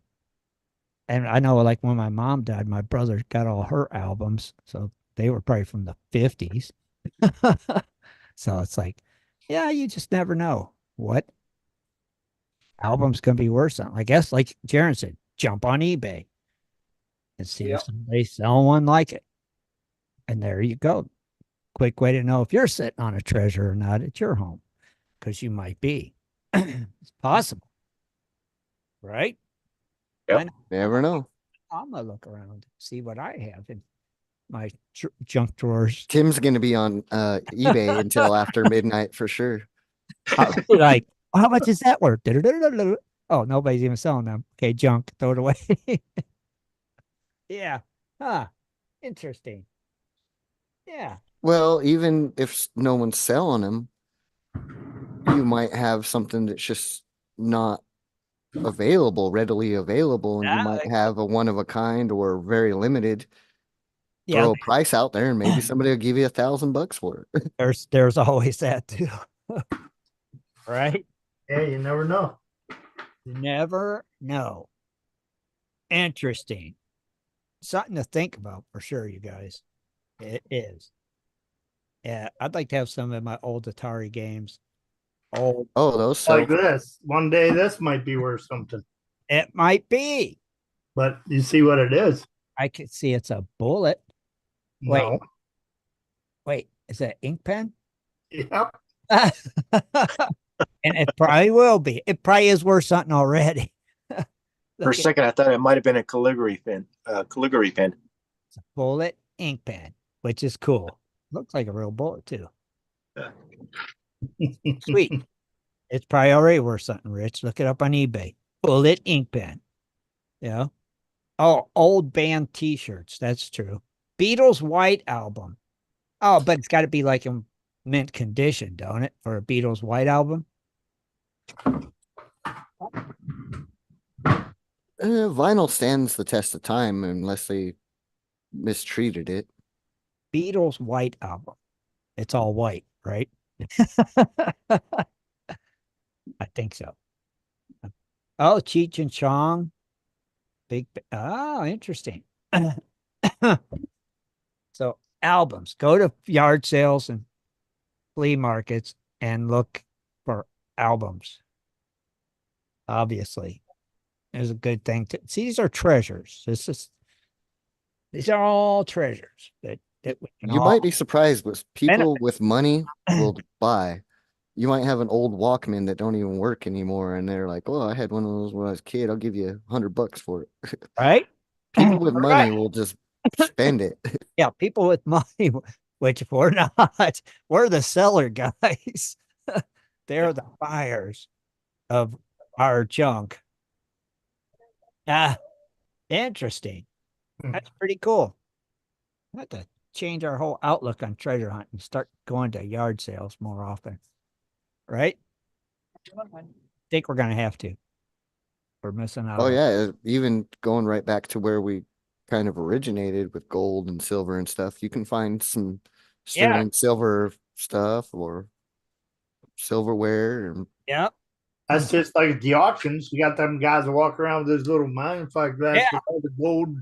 Speaker 2: And I know, like, when my mom died, my brother got all her albums. So they were probably from the 50s. So it's like, yeah, you just never know what album's going to be worth something. I guess, like Jaron said, jump on eBay and see if somebody's selling one like it. And there you go. Quick way to know if you're sitting on a treasure or not at your home, because you might be. It's possible, right?
Speaker 4: Yep.
Speaker 5: Never know.
Speaker 2: I'm gonna look around, see what I have in my junk drawers.
Speaker 5: Tim's going to be on eBay until after midnight for sure.
Speaker 2: I'll be like, how much is that worth? Oh, nobody's even selling them. Okay, junk, throw it away. Yeah. Interesting. Yeah.
Speaker 5: Well, even if no one's selling them, you might have something that's just not readily available, and you might have a one of a kind or very limited.
Speaker 2: Yeah.
Speaker 5: Throw a price out there, and maybe somebody will give you $1,000 for it.
Speaker 2: There's always that too. Right?
Speaker 6: Yeah, you never know.
Speaker 2: Never know. Interesting. Something to think about for sure, you guys. It is. Yeah, I'd like to have some of my old Atari games.
Speaker 5: Oh, those sell.
Speaker 6: Like this. One day this might be worth something.
Speaker 2: It might be.
Speaker 6: But you see what it is.
Speaker 2: I could see it's a bullet.
Speaker 6: No.
Speaker 2: Wait, is that ink pen?
Speaker 6: Yep.
Speaker 2: And it probably will be. It probably is worth something already.
Speaker 4: For a second, I thought it might have been a calligraphy pen.
Speaker 2: It's a bullet ink pen, which is cool. Looks like a real bullet too. Sweet. It's probably already worth something, Rich. Look it up on eBay. Bullet ink pen. Yeah. Oh, old band T-shirts. That's true. Beatles White album. Oh, but it's got to be like in mint condition, don't it, for a Beatles White album?
Speaker 5: Vinyl stands the test of time unless they mistreated it.
Speaker 2: Beatles White album. It's all white, right? I think so. Oh, Cheech and Chong. Interesting. So albums, go to yard sales and flea markets and look for albums. Obviously, there's a good thing to see. These are treasures. These are all treasures that
Speaker 5: you might be surprised, but people with money will buy. You might have an old Walkman that don't even work anymore, and they're like, "Oh, I had one of those when I was a kid. I'll give you $100 for it."
Speaker 2: Right?
Speaker 5: People with money will just spend it.
Speaker 2: Yeah, people with money, which we're not. We're the seller guys. They're the buyers of our junk. Interesting. That's pretty cool. I have to change our whole outlook on treasure hunt and start going to yard sales more often. Right? I think we're going to have to. We're missing out.
Speaker 5: Oh, yeah. Even going right back to where we kind of originated with gold and silver and stuff, you can find some sterling silver stuff or silverware.
Speaker 2: Yep.
Speaker 6: That's just like the auctions. You got them guys that walk around with this little magnifying glass with all the gold,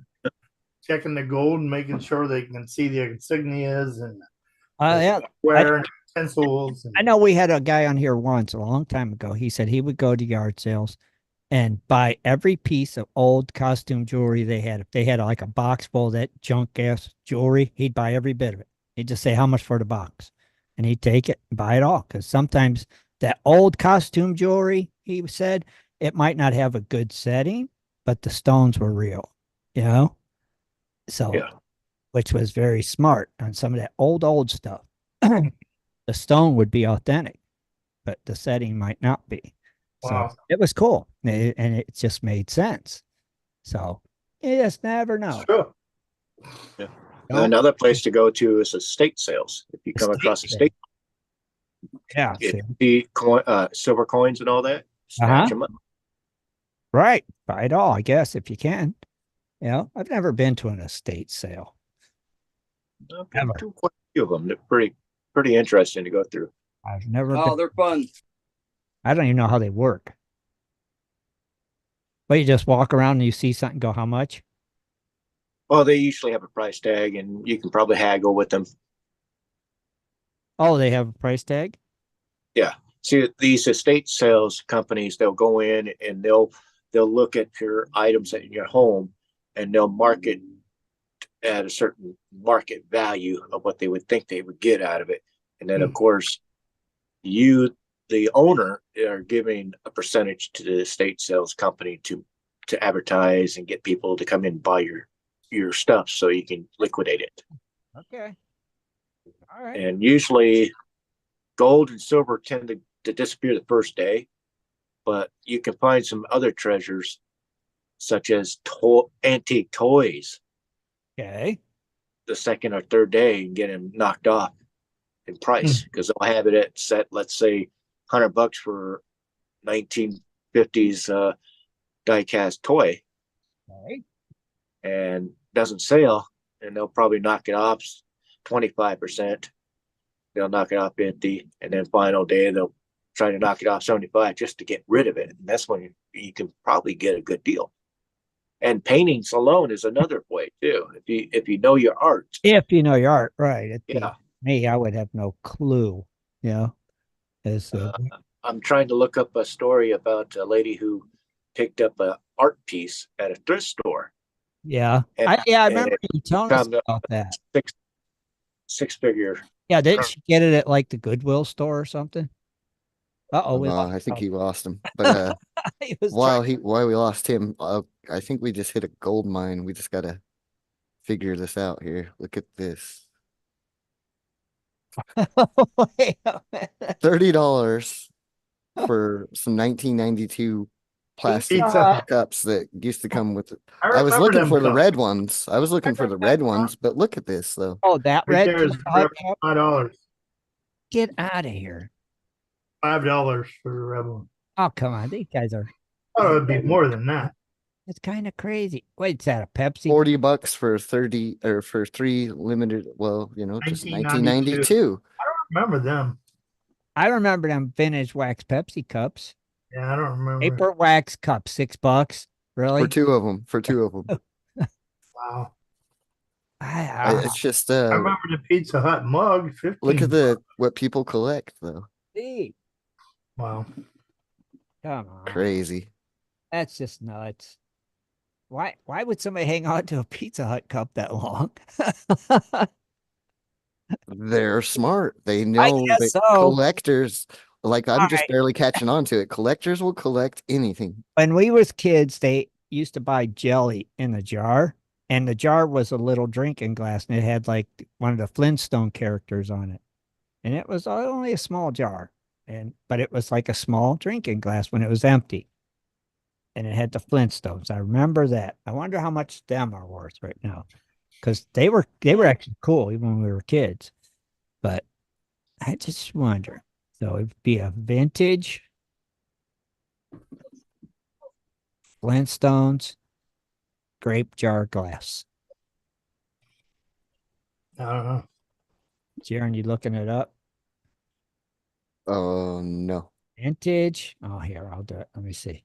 Speaker 6: checking the gold and making sure they can see the insignias and where and pencils.
Speaker 2: I know we had a guy on here once a long time ago. He said he would go to yard sales and buy every piece of old costume jewelry they had. If they had like a box full of that junk ass jewelry, he'd buy every bit of it. He'd just say how much for the box, and he'd take it and buy it all. Because sometimes that old costume jewelry, he said, it might not have a good setting, but the stones were real, So, which was very smart on some of that old stuff. The stone would be authentic, but the setting might not be. So it was cool, and it just made sense. So you just never know.
Speaker 6: Sure.
Speaker 4: Yeah. Another place to go to is estate sales. If you come across estate,
Speaker 2: Yeah.
Speaker 4: If you see silver coins and all that, snatch them up.
Speaker 2: Right. Buy it all, I guess, if you can. You know, I've never been to an estate sale.
Speaker 4: I've been to quite a few of them. They're pretty interesting to go through.
Speaker 2: I've never
Speaker 3: Oh,
Speaker 2: been.
Speaker 3: they're fun.
Speaker 2: I don't even know how they work. But you just walk around and you see something, go, how much?
Speaker 4: Well, they usually have a price tag, and you can probably haggle with them.
Speaker 2: Oh, they have a price tag?
Speaker 4: Yeah. See, these estate sales companies, they'll go in and they'll look at your items in your home, and they'll market at a certain market value of what they would think they would get out of it. And then, of course, you, the owner, are giving a percentage to the estate sales company to advertise and get people to come in and buy your stuff so you can liquidate it.
Speaker 2: Okay. All right.
Speaker 4: And usually gold and silver tend to disappear the first day, but you can find some other treasures such as antique toys
Speaker 2: Okay.
Speaker 4: the second or third day and get them knocked off in price because they'll have it at set, let's say, $100 for 1950s die-cast toy,
Speaker 2: Okay.
Speaker 4: and doesn't sell, and they'll probably knock it off 25%. They'll knock it off 50, and then final day they'll try to knock it off 75 just to get rid of it. And that's when you can probably get a good deal. And paintings alone is another way too. If you know your art.
Speaker 2: If you know your art, right.
Speaker 4: Yeah.
Speaker 2: Me, I would have no clue. You know,
Speaker 4: I'm trying to look up a story about a lady who picked up an art piece at a thrift store.
Speaker 2: Yeah. I remember you telling us about that.
Speaker 4: Six-figure.
Speaker 2: Yeah, didn't she get it at like the Goodwill store or something? Uh-oh.
Speaker 5: I think he lost him. But while we lost him, I think we just hit a gold mine. We just gotta figure this out here. Look at this. $30 for some 1992 plastic cups that used to come with it. I was looking for the red ones. But look at this though.
Speaker 2: Oh, that red
Speaker 6: $5.
Speaker 2: Get out of here.
Speaker 6: $5 for the red one.
Speaker 2: Oh, come on. These guys are.
Speaker 6: Oh, it would be more than that.
Speaker 2: It's kind of crazy. Wait, is that a Pepsi?
Speaker 5: $40 for 30 or for 3 limited. Well, just 1992.
Speaker 6: I don't remember them.
Speaker 2: I remember them vintage wax Pepsi cups.
Speaker 6: Yeah, I don't remember.
Speaker 2: Paper wax cup, $6. Really?
Speaker 5: For two of them.
Speaker 6: Wow.
Speaker 5: It's just.
Speaker 6: I remember the Pizza Hut mug. 15.
Speaker 5: Look at what people collect though.
Speaker 2: See.
Speaker 6: Wow.
Speaker 2: Come on.
Speaker 5: Crazy.
Speaker 2: That's just nuts. Why would somebody hang on to a Pizza Hut cup that long?
Speaker 5: They're smart. They know that collectors, like I'm just barely catching on to it. Collectors will collect anything.
Speaker 2: When we was kids, they used to buy jelly in a jar, and the jar was a little drinking glass, and it had like one of the Flintstone characters on it. And it was only a small jar, but it was like a small drinking glass when it was empty. And it had the Flintstones. I remember that. I wonder how much them are worth right now. Because they were actually cool even when we were kids. But I just wonder. So it'd be a vintage Flintstones grape jar glass.
Speaker 6: I don't know.
Speaker 2: Jaron, you looking it up?
Speaker 5: Oh, no.
Speaker 2: Vintage. Oh, here, I'll do it. Let me see.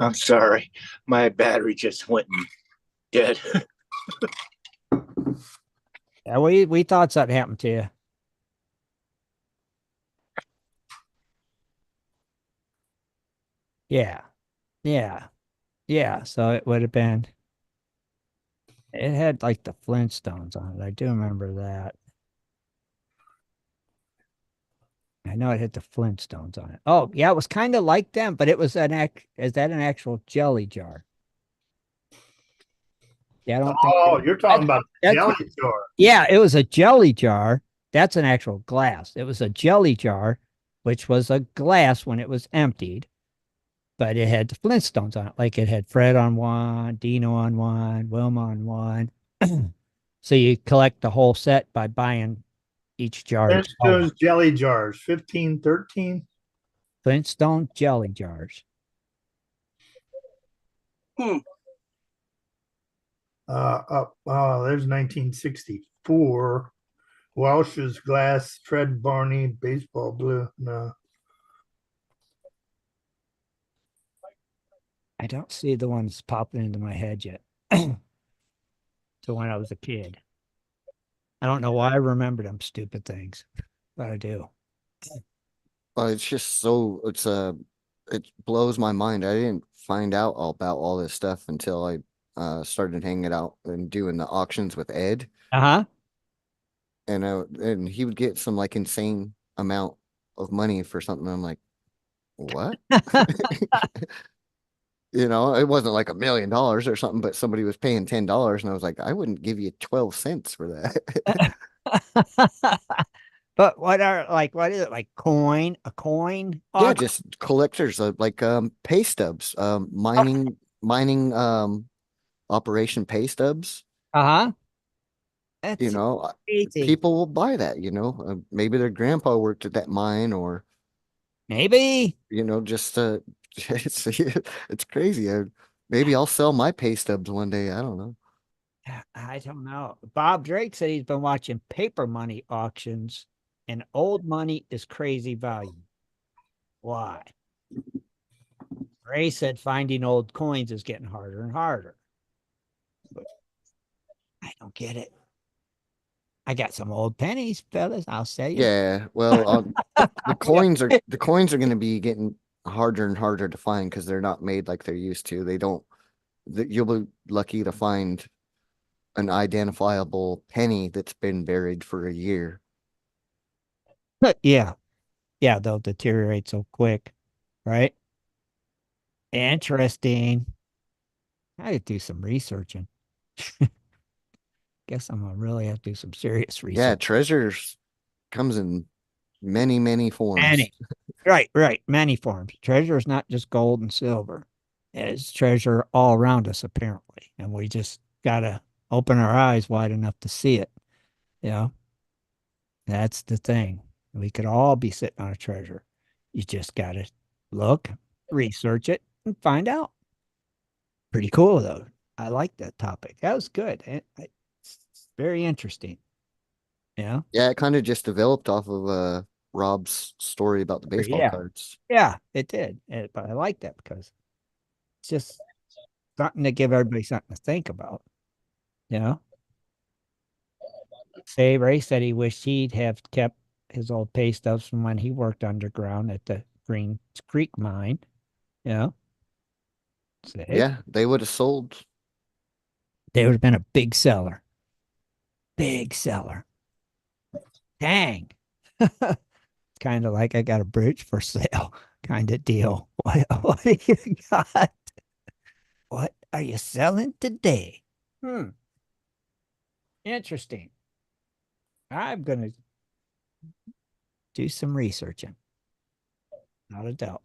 Speaker 4: I'm sorry. My battery just went dead.
Speaker 2: Yeah, we thought something happened to you. Yeah. So it would have been. It had like the Flintstones on it. I do remember that. I know it had the Flintstones on it. Oh, yeah, it was kind of like them, but it was is that an actual jelly jar? Yeah, I don't think.
Speaker 6: You're talking about the jelly jar.
Speaker 2: Yeah, it was a jelly jar. That's an actual glass. It was a jelly jar, which was a glass when it was emptied, but it had the Flintstones on it. Like it had Fred on one, Dino on one, Wilma on one. So you collect the whole set by buying each jar.
Speaker 6: Flintstones jelly jars, 1513.
Speaker 2: Flintstone jelly jars.
Speaker 6: There's 1964. Welsh's glass, Fred Barney, baseball blue. No.
Speaker 2: I don't see the ones popping into my head yet. To when I was a kid. I don't know why I remember them stupid things, but I do.
Speaker 5: Well, it's just so it blows my mind. I didn't find out all about all this stuff until I started hanging out and doing the auctions with Ed.
Speaker 2: Uh-huh.
Speaker 5: And he would get some like insane amount of money for something. I'm like, what? You know, it wasn't like $1 million or something, but somebody was paying $10, and I was like, I wouldn't give you 12 cents for that.
Speaker 2: But what is it, like a coin?
Speaker 5: Yeah, just collectors of like pay stubs, mining operation pay stubs.
Speaker 2: Uh-huh.
Speaker 5: You know,
Speaker 2: crazy.
Speaker 5: people will buy that, maybe their grandpa worked at that mine, or
Speaker 2: maybe,
Speaker 5: just it's crazy. Maybe I'll sell my pay stubs one day. I don't know.
Speaker 2: I don't know. Bob Drake said he's been watching paper money auctions, and old money is crazy value. Why? Ray said finding old coins is getting harder and harder. But I don't get it. I got some old pennies, fellas. I'll sell you.
Speaker 5: Yeah, well, the coins are going to be getting harder and harder to find because they're not made like they're used to. You'll be lucky to find an identifiable penny that's been buried for a year.
Speaker 2: Yeah, they'll deteriorate so quick, right? Interesting. I could do some researching. Guess I'm gonna really have to do some serious research.
Speaker 5: Yeah, treasures comes in many, many forms.
Speaker 2: Right. Many forms. Treasure is not just gold and silver. It's treasure all around us, apparently. And we just gotta open our eyes wide enough to see it. That's the thing. We could all be sitting on a treasure. You just gotta look, research it, and find out. Pretty cool, though. I like that topic. That was good. It's very interesting. Yeah,
Speaker 5: it kind of just developed off of Rob's story about the baseball cards.
Speaker 2: Yeah, it did. But I like that because it's just something to give everybody something to think about. Say Ray said he wished he'd have kept his old pay stubs from when he worked underground at the Green Creek mine.
Speaker 5: Yeah, they would have sold.
Speaker 2: They would have been a big seller. Big seller. Dang. Kind of like I got a bridge for sale kind of deal. What do you got? What are you selling today? Interesting. I'm going to do some researching. Not a doubt.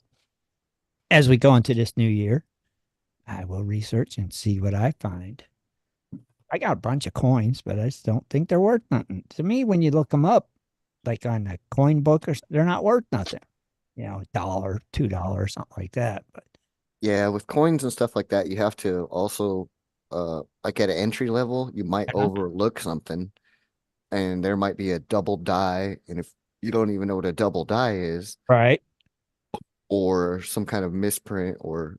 Speaker 2: As we go into this new year, I will research and see what I find. I got a bunch of coins, but I just don't think they're worth nothing. To me, when you look them up, like on the coin book, they're not worth nothing. $1, $2, something like that. But
Speaker 5: yeah, with coins and stuff like that, you have to also, like at an entry level, you might overlook something, and there might be a double die, and if you don't even know what a double die is,
Speaker 2: right,
Speaker 5: or some kind of misprint, or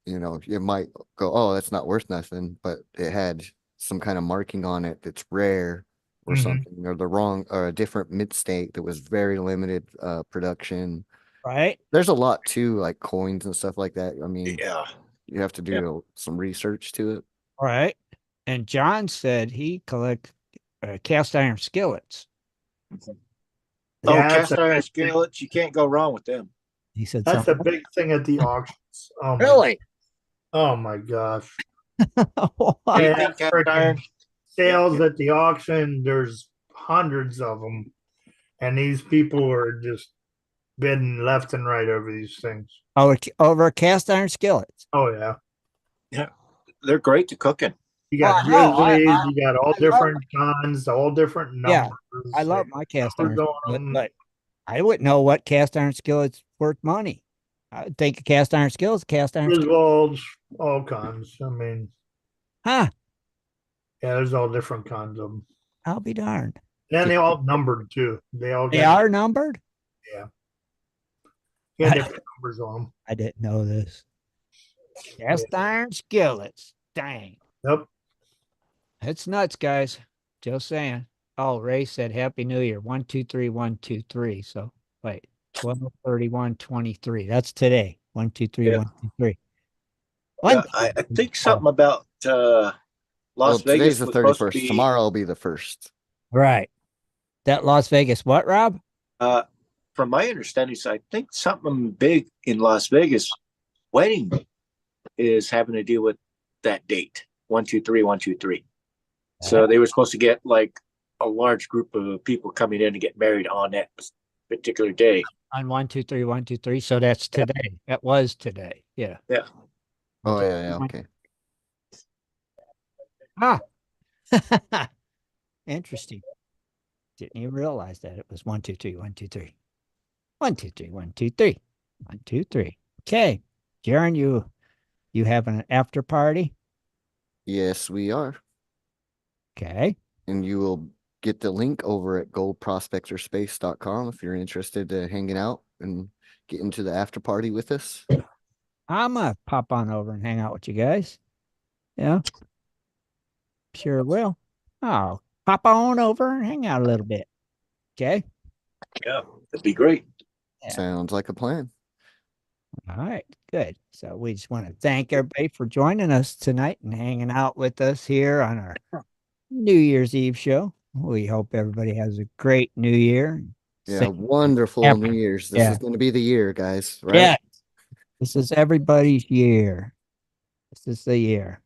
Speaker 5: you might go, oh, that's not worth nothing, but it had some kind of marking on it that's rare or something, or the wrong or a different mid-state that was very limited production.
Speaker 2: Right.
Speaker 5: There's a lot to like coins and stuff like that. I mean,
Speaker 4: Yeah,
Speaker 5: you have to do some research to it.
Speaker 2: Right. And John said he collects cast iron skillets.
Speaker 4: Cast iron skillets, you can't go wrong with them.
Speaker 2: He said
Speaker 6: that's a big thing at the auctions.
Speaker 4: Really?
Speaker 6: Oh my gosh.
Speaker 4: Cast iron
Speaker 6: sales at the auction, there's hundreds of them, and these people are just bidding left and right over these things.
Speaker 2: Over cast iron skillets.
Speaker 6: Oh yeah.
Speaker 4: They're great to cooking.
Speaker 6: You got
Speaker 2: Well, I know.
Speaker 6: grizzlies. You got all
Speaker 2: I love
Speaker 6: different kinds, all different
Speaker 2: Yeah,
Speaker 6: numbers.
Speaker 2: I love
Speaker 6: like
Speaker 2: my cast
Speaker 6: numbers
Speaker 2: iron
Speaker 6: on
Speaker 2: skillet,
Speaker 6: 'em.
Speaker 2: but I wouldn't know what cast iron skillet's worth money. I would think a cast iron skillet is a cast iron skillet.
Speaker 6: Griswolds, all kinds. I mean,
Speaker 2: Huh?
Speaker 6: yeah, there's all different kinds of them.
Speaker 2: I'll be darned.
Speaker 6: And they all numbered too. They all
Speaker 2: They
Speaker 6: got,
Speaker 2: are numbered?
Speaker 6: yeah. You got different numbers on them.
Speaker 2: I didn't know this. Cast iron skillets. Dang.
Speaker 6: Yep.
Speaker 2: It's nuts, guys. Just saying. Oh, Ray said Happy New Year. 1, 2, 3, 1, 2, 3. So wait, 12/31/23. That's today. 1, 2, 3,
Speaker 4: Yeah.
Speaker 2: 1, 2, 3.
Speaker 4: I think something about Las Vegas
Speaker 5: today's the
Speaker 4: was supposed to
Speaker 5: 31st.
Speaker 4: be
Speaker 5: Tomorrow will be the 1st.
Speaker 2: Right. That Las Vegas, what, Rob?
Speaker 4: from my understanding, so I think something big in Las Vegas wedding is having to deal with that date 1, 2, 3, 1, 2, 3. So they were supposed to get like a large group of people coming in to get married on that particular day.
Speaker 2: On 1, 2, 3, 1, 2, 3. So that's today. That was today. Yeah.
Speaker 4: Yeah.
Speaker 5: Oh, yeah. Okay.
Speaker 2: Ah. Interesting. Didn't even realize that it was 1, 2, 3, 1, 2, 3. 1, 2, 3, 1, 2, 3. 1, 2, 3. Okay. Jaron, you having an after party?
Speaker 5: Yes, we are.
Speaker 2: Okay.
Speaker 5: And you will get the link over at goldprospectorspace.com if you're interested in hanging out and get into the after party with us.
Speaker 2: I'm gonna pop on over and hang out with you guys. Yeah. Sure will. Oh, pop on over and hang out a little bit. Okay.
Speaker 4: Yeah, that'd be great.
Speaker 2: Yeah.
Speaker 5: Sounds like a plan.
Speaker 2: All right, good. So we just want to thank everybody for joining us tonight and hanging out with us here on our New Year's Eve show. We hope everybody has a great New Year.
Speaker 5: Yeah, wonderful
Speaker 2: Happy.
Speaker 5: New Year's. This is going to be the year, guys. Right?
Speaker 2: Yeah. This is everybody's year. This is the year.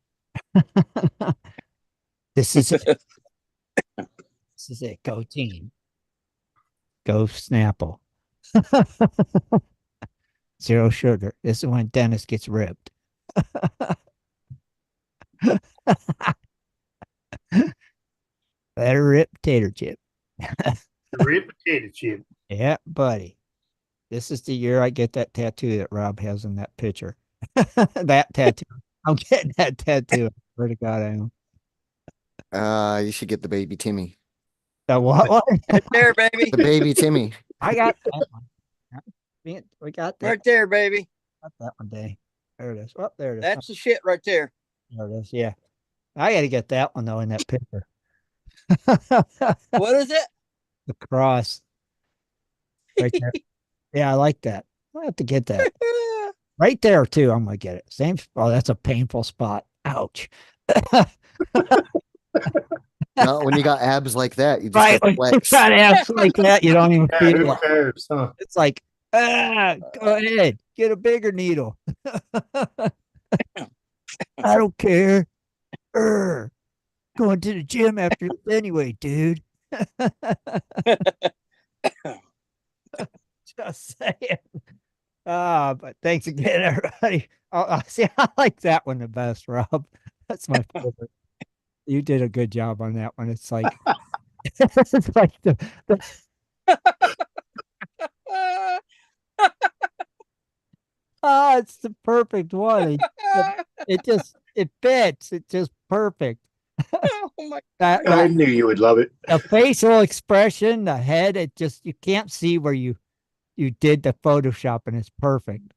Speaker 2: This is it. This is it. Go team. Go Snapple. Zero sugar. This is when Dennis gets ripped. Better rip tater chip.
Speaker 6: Rip potato chip.
Speaker 2: Yeah, buddy. This is the year I get that tattoo that Rob has in that picture. That tattoo. I'm getting that tattoo. I swear to God, I am.
Speaker 5: You should get the baby Timmy.
Speaker 2: The what?
Speaker 3: Right there, baby.
Speaker 5: The baby Timmy.
Speaker 2: I got that one. We got that.
Speaker 3: Right there, baby.
Speaker 2: Got that one day. There it is. Oh, there it is.
Speaker 3: That's the shit right there.
Speaker 2: There it is. Yeah. I got to get that one though in that picture.
Speaker 3: What is it?
Speaker 2: The cross. Right there. Yeah, I like that. I have to get that. Right there too. I'm gonna get it. Same. Oh, that's a painful spot. Ouch.
Speaker 5: No, when you got abs like that, you just
Speaker 2: Right.
Speaker 5: go
Speaker 2: When you
Speaker 5: flex.
Speaker 2: got abs like that, you don't even
Speaker 6: Yeah,
Speaker 2: feel
Speaker 6: who
Speaker 2: it.
Speaker 6: cares, huh?
Speaker 2: It's like, go ahead, get a bigger needle. I don't care. Going to the gym after this anyway, dude. Just saying. But thanks again, everybody. See, I like that one the best, Rob. That's my favorite. You did a good job on that one. It's like, it's like it's the perfect one. It fits. It's just perfect.
Speaker 3: Oh my
Speaker 4: I knew you would love it.
Speaker 2: The facial expression, the head, you can't see where you did the Photoshop, and it's perfect.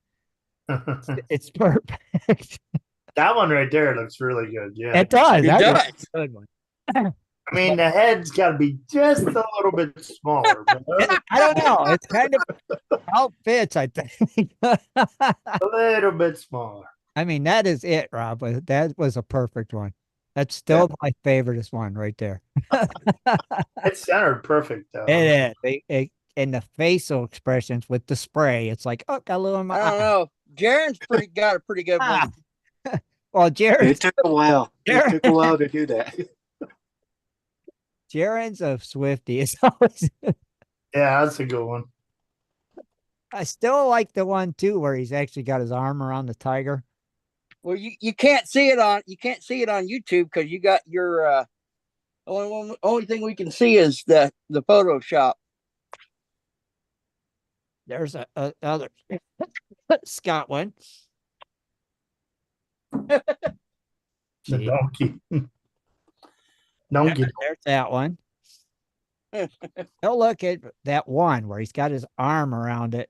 Speaker 2: It's perfect.
Speaker 6: That one right there looks really good. Yeah.
Speaker 2: It does.
Speaker 3: It
Speaker 2: That's
Speaker 3: does.
Speaker 2: a good one.
Speaker 6: I mean, the head's got to be just a little bit smaller. But
Speaker 2: I don't know. It's kind of how it fits, I think.
Speaker 6: a little bit smaller.
Speaker 2: I mean, that is it, Rob. But that was a perfect one. That's still my favoriteest one right there.
Speaker 6: It's centered perfect, though.
Speaker 2: It is. And the facial expressions with the spray, it's like, oh, got a little in my
Speaker 3: I don't
Speaker 2: eye.
Speaker 3: know. Jaren's got a pretty good one.
Speaker 2: Well, Jared.
Speaker 4: It took a while. It took a while to do that.
Speaker 2: Jaren's a Swiftie. It's always.
Speaker 6: Yeah, that's a good one.
Speaker 2: I still like the one too where he's actually got his arm around the tiger.
Speaker 3: Well, you can't see it on YouTube because you got your only thing we can see is the Photoshop.
Speaker 2: There's a other Scott one.
Speaker 6: The donkey. Donkey.
Speaker 2: There's that one. Oh, look at that one where he's got his arm around the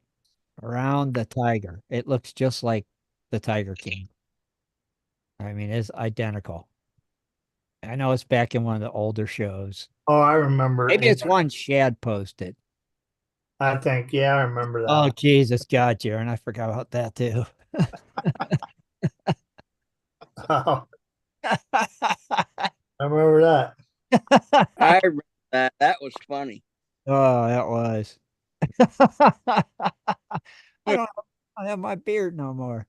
Speaker 2: tiger. It looks just like the Tiger King. I mean, it's identical. I know it's back in one of the older shows.
Speaker 6: Oh, I remember.
Speaker 2: Maybe it's one Shad posted.
Speaker 6: I think, yeah, I remember that.
Speaker 2: Oh, Jesus, God, Jaron, I forgot about that too.
Speaker 6: Oh, I remember that.
Speaker 3: I remember that. That was funny.
Speaker 2: Oh, that was. I don't have my beard no more.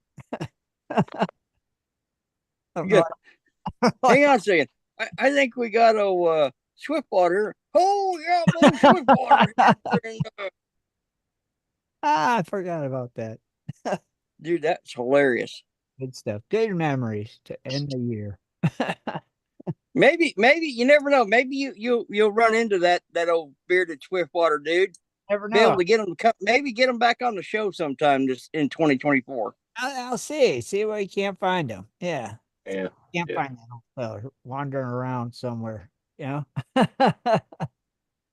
Speaker 3: Good. Hang on a second. I think we got a Swiftwater. Oh, yeah, Swiftwater.
Speaker 2: I forgot about that.
Speaker 3: Dude, that's hilarious.
Speaker 2: Good stuff. Good memories to end the year.
Speaker 3: Maybe you never know. Maybe you'll run into that old bearded Swiftwater dude.
Speaker 2: Never know.
Speaker 3: Be able to get him to come, maybe get him back on the show sometime just in 2024.
Speaker 2: I'll see where you can't find him. Yeah.
Speaker 4: Yeah.
Speaker 2: Can't find that wandering around somewhere. You know.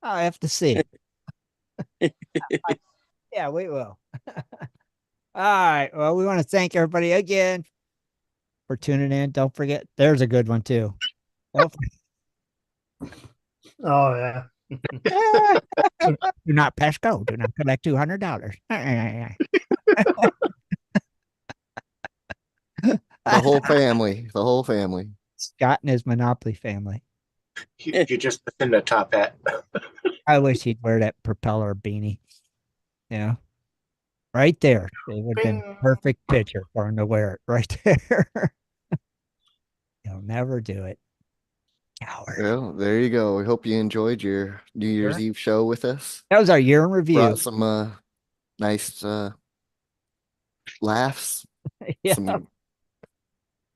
Speaker 2: I have to see. Yeah, we will. All right. Well, we want to thank everybody again for tuning in. Don't forget, there's a good one too.
Speaker 6: Oh yeah.
Speaker 2: Do not Pesco. Do not collect $200.
Speaker 5: The whole family. The whole family.
Speaker 2: Scott and his Monopoly family.
Speaker 4: You just in the top hat.
Speaker 2: I wish he'd wear that propeller beanie. Yeah. Right there. It would have been a perfect picture for him to wear it right there. He'll never do it. Coward.
Speaker 5: Well, there you go. We hope you enjoyed your New Year's Eve show with us.
Speaker 2: That was our year in review.
Speaker 5: Brought some nice laughs.
Speaker 2: Yeah.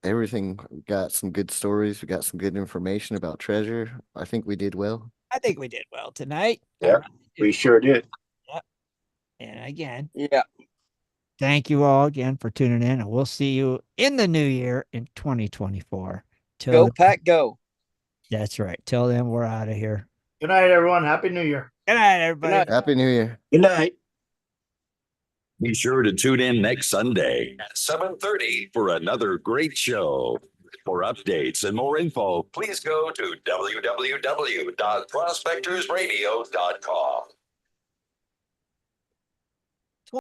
Speaker 5: Everything. We got some good stories. We got some good information about treasure. I think we did well.
Speaker 2: I think we did well tonight.
Speaker 4: Yeah, we sure did.
Speaker 2: Yep. And again,
Speaker 3: yeah.
Speaker 2: Thank you all again for tuning in, and we'll see you in the new year in 2024.
Speaker 3: Go Pack, go.
Speaker 2: That's right. Till then, we're out of here.
Speaker 6: Good night, everyone. Happy New Year.
Speaker 2: Good night, everybody.
Speaker 3: Good night.
Speaker 5: Happy New Year.
Speaker 4: Good night.
Speaker 1: Be sure to tune in next Sunday at 7:30 for another great show. For updates and more info, please go to www.prospectorsradio.com.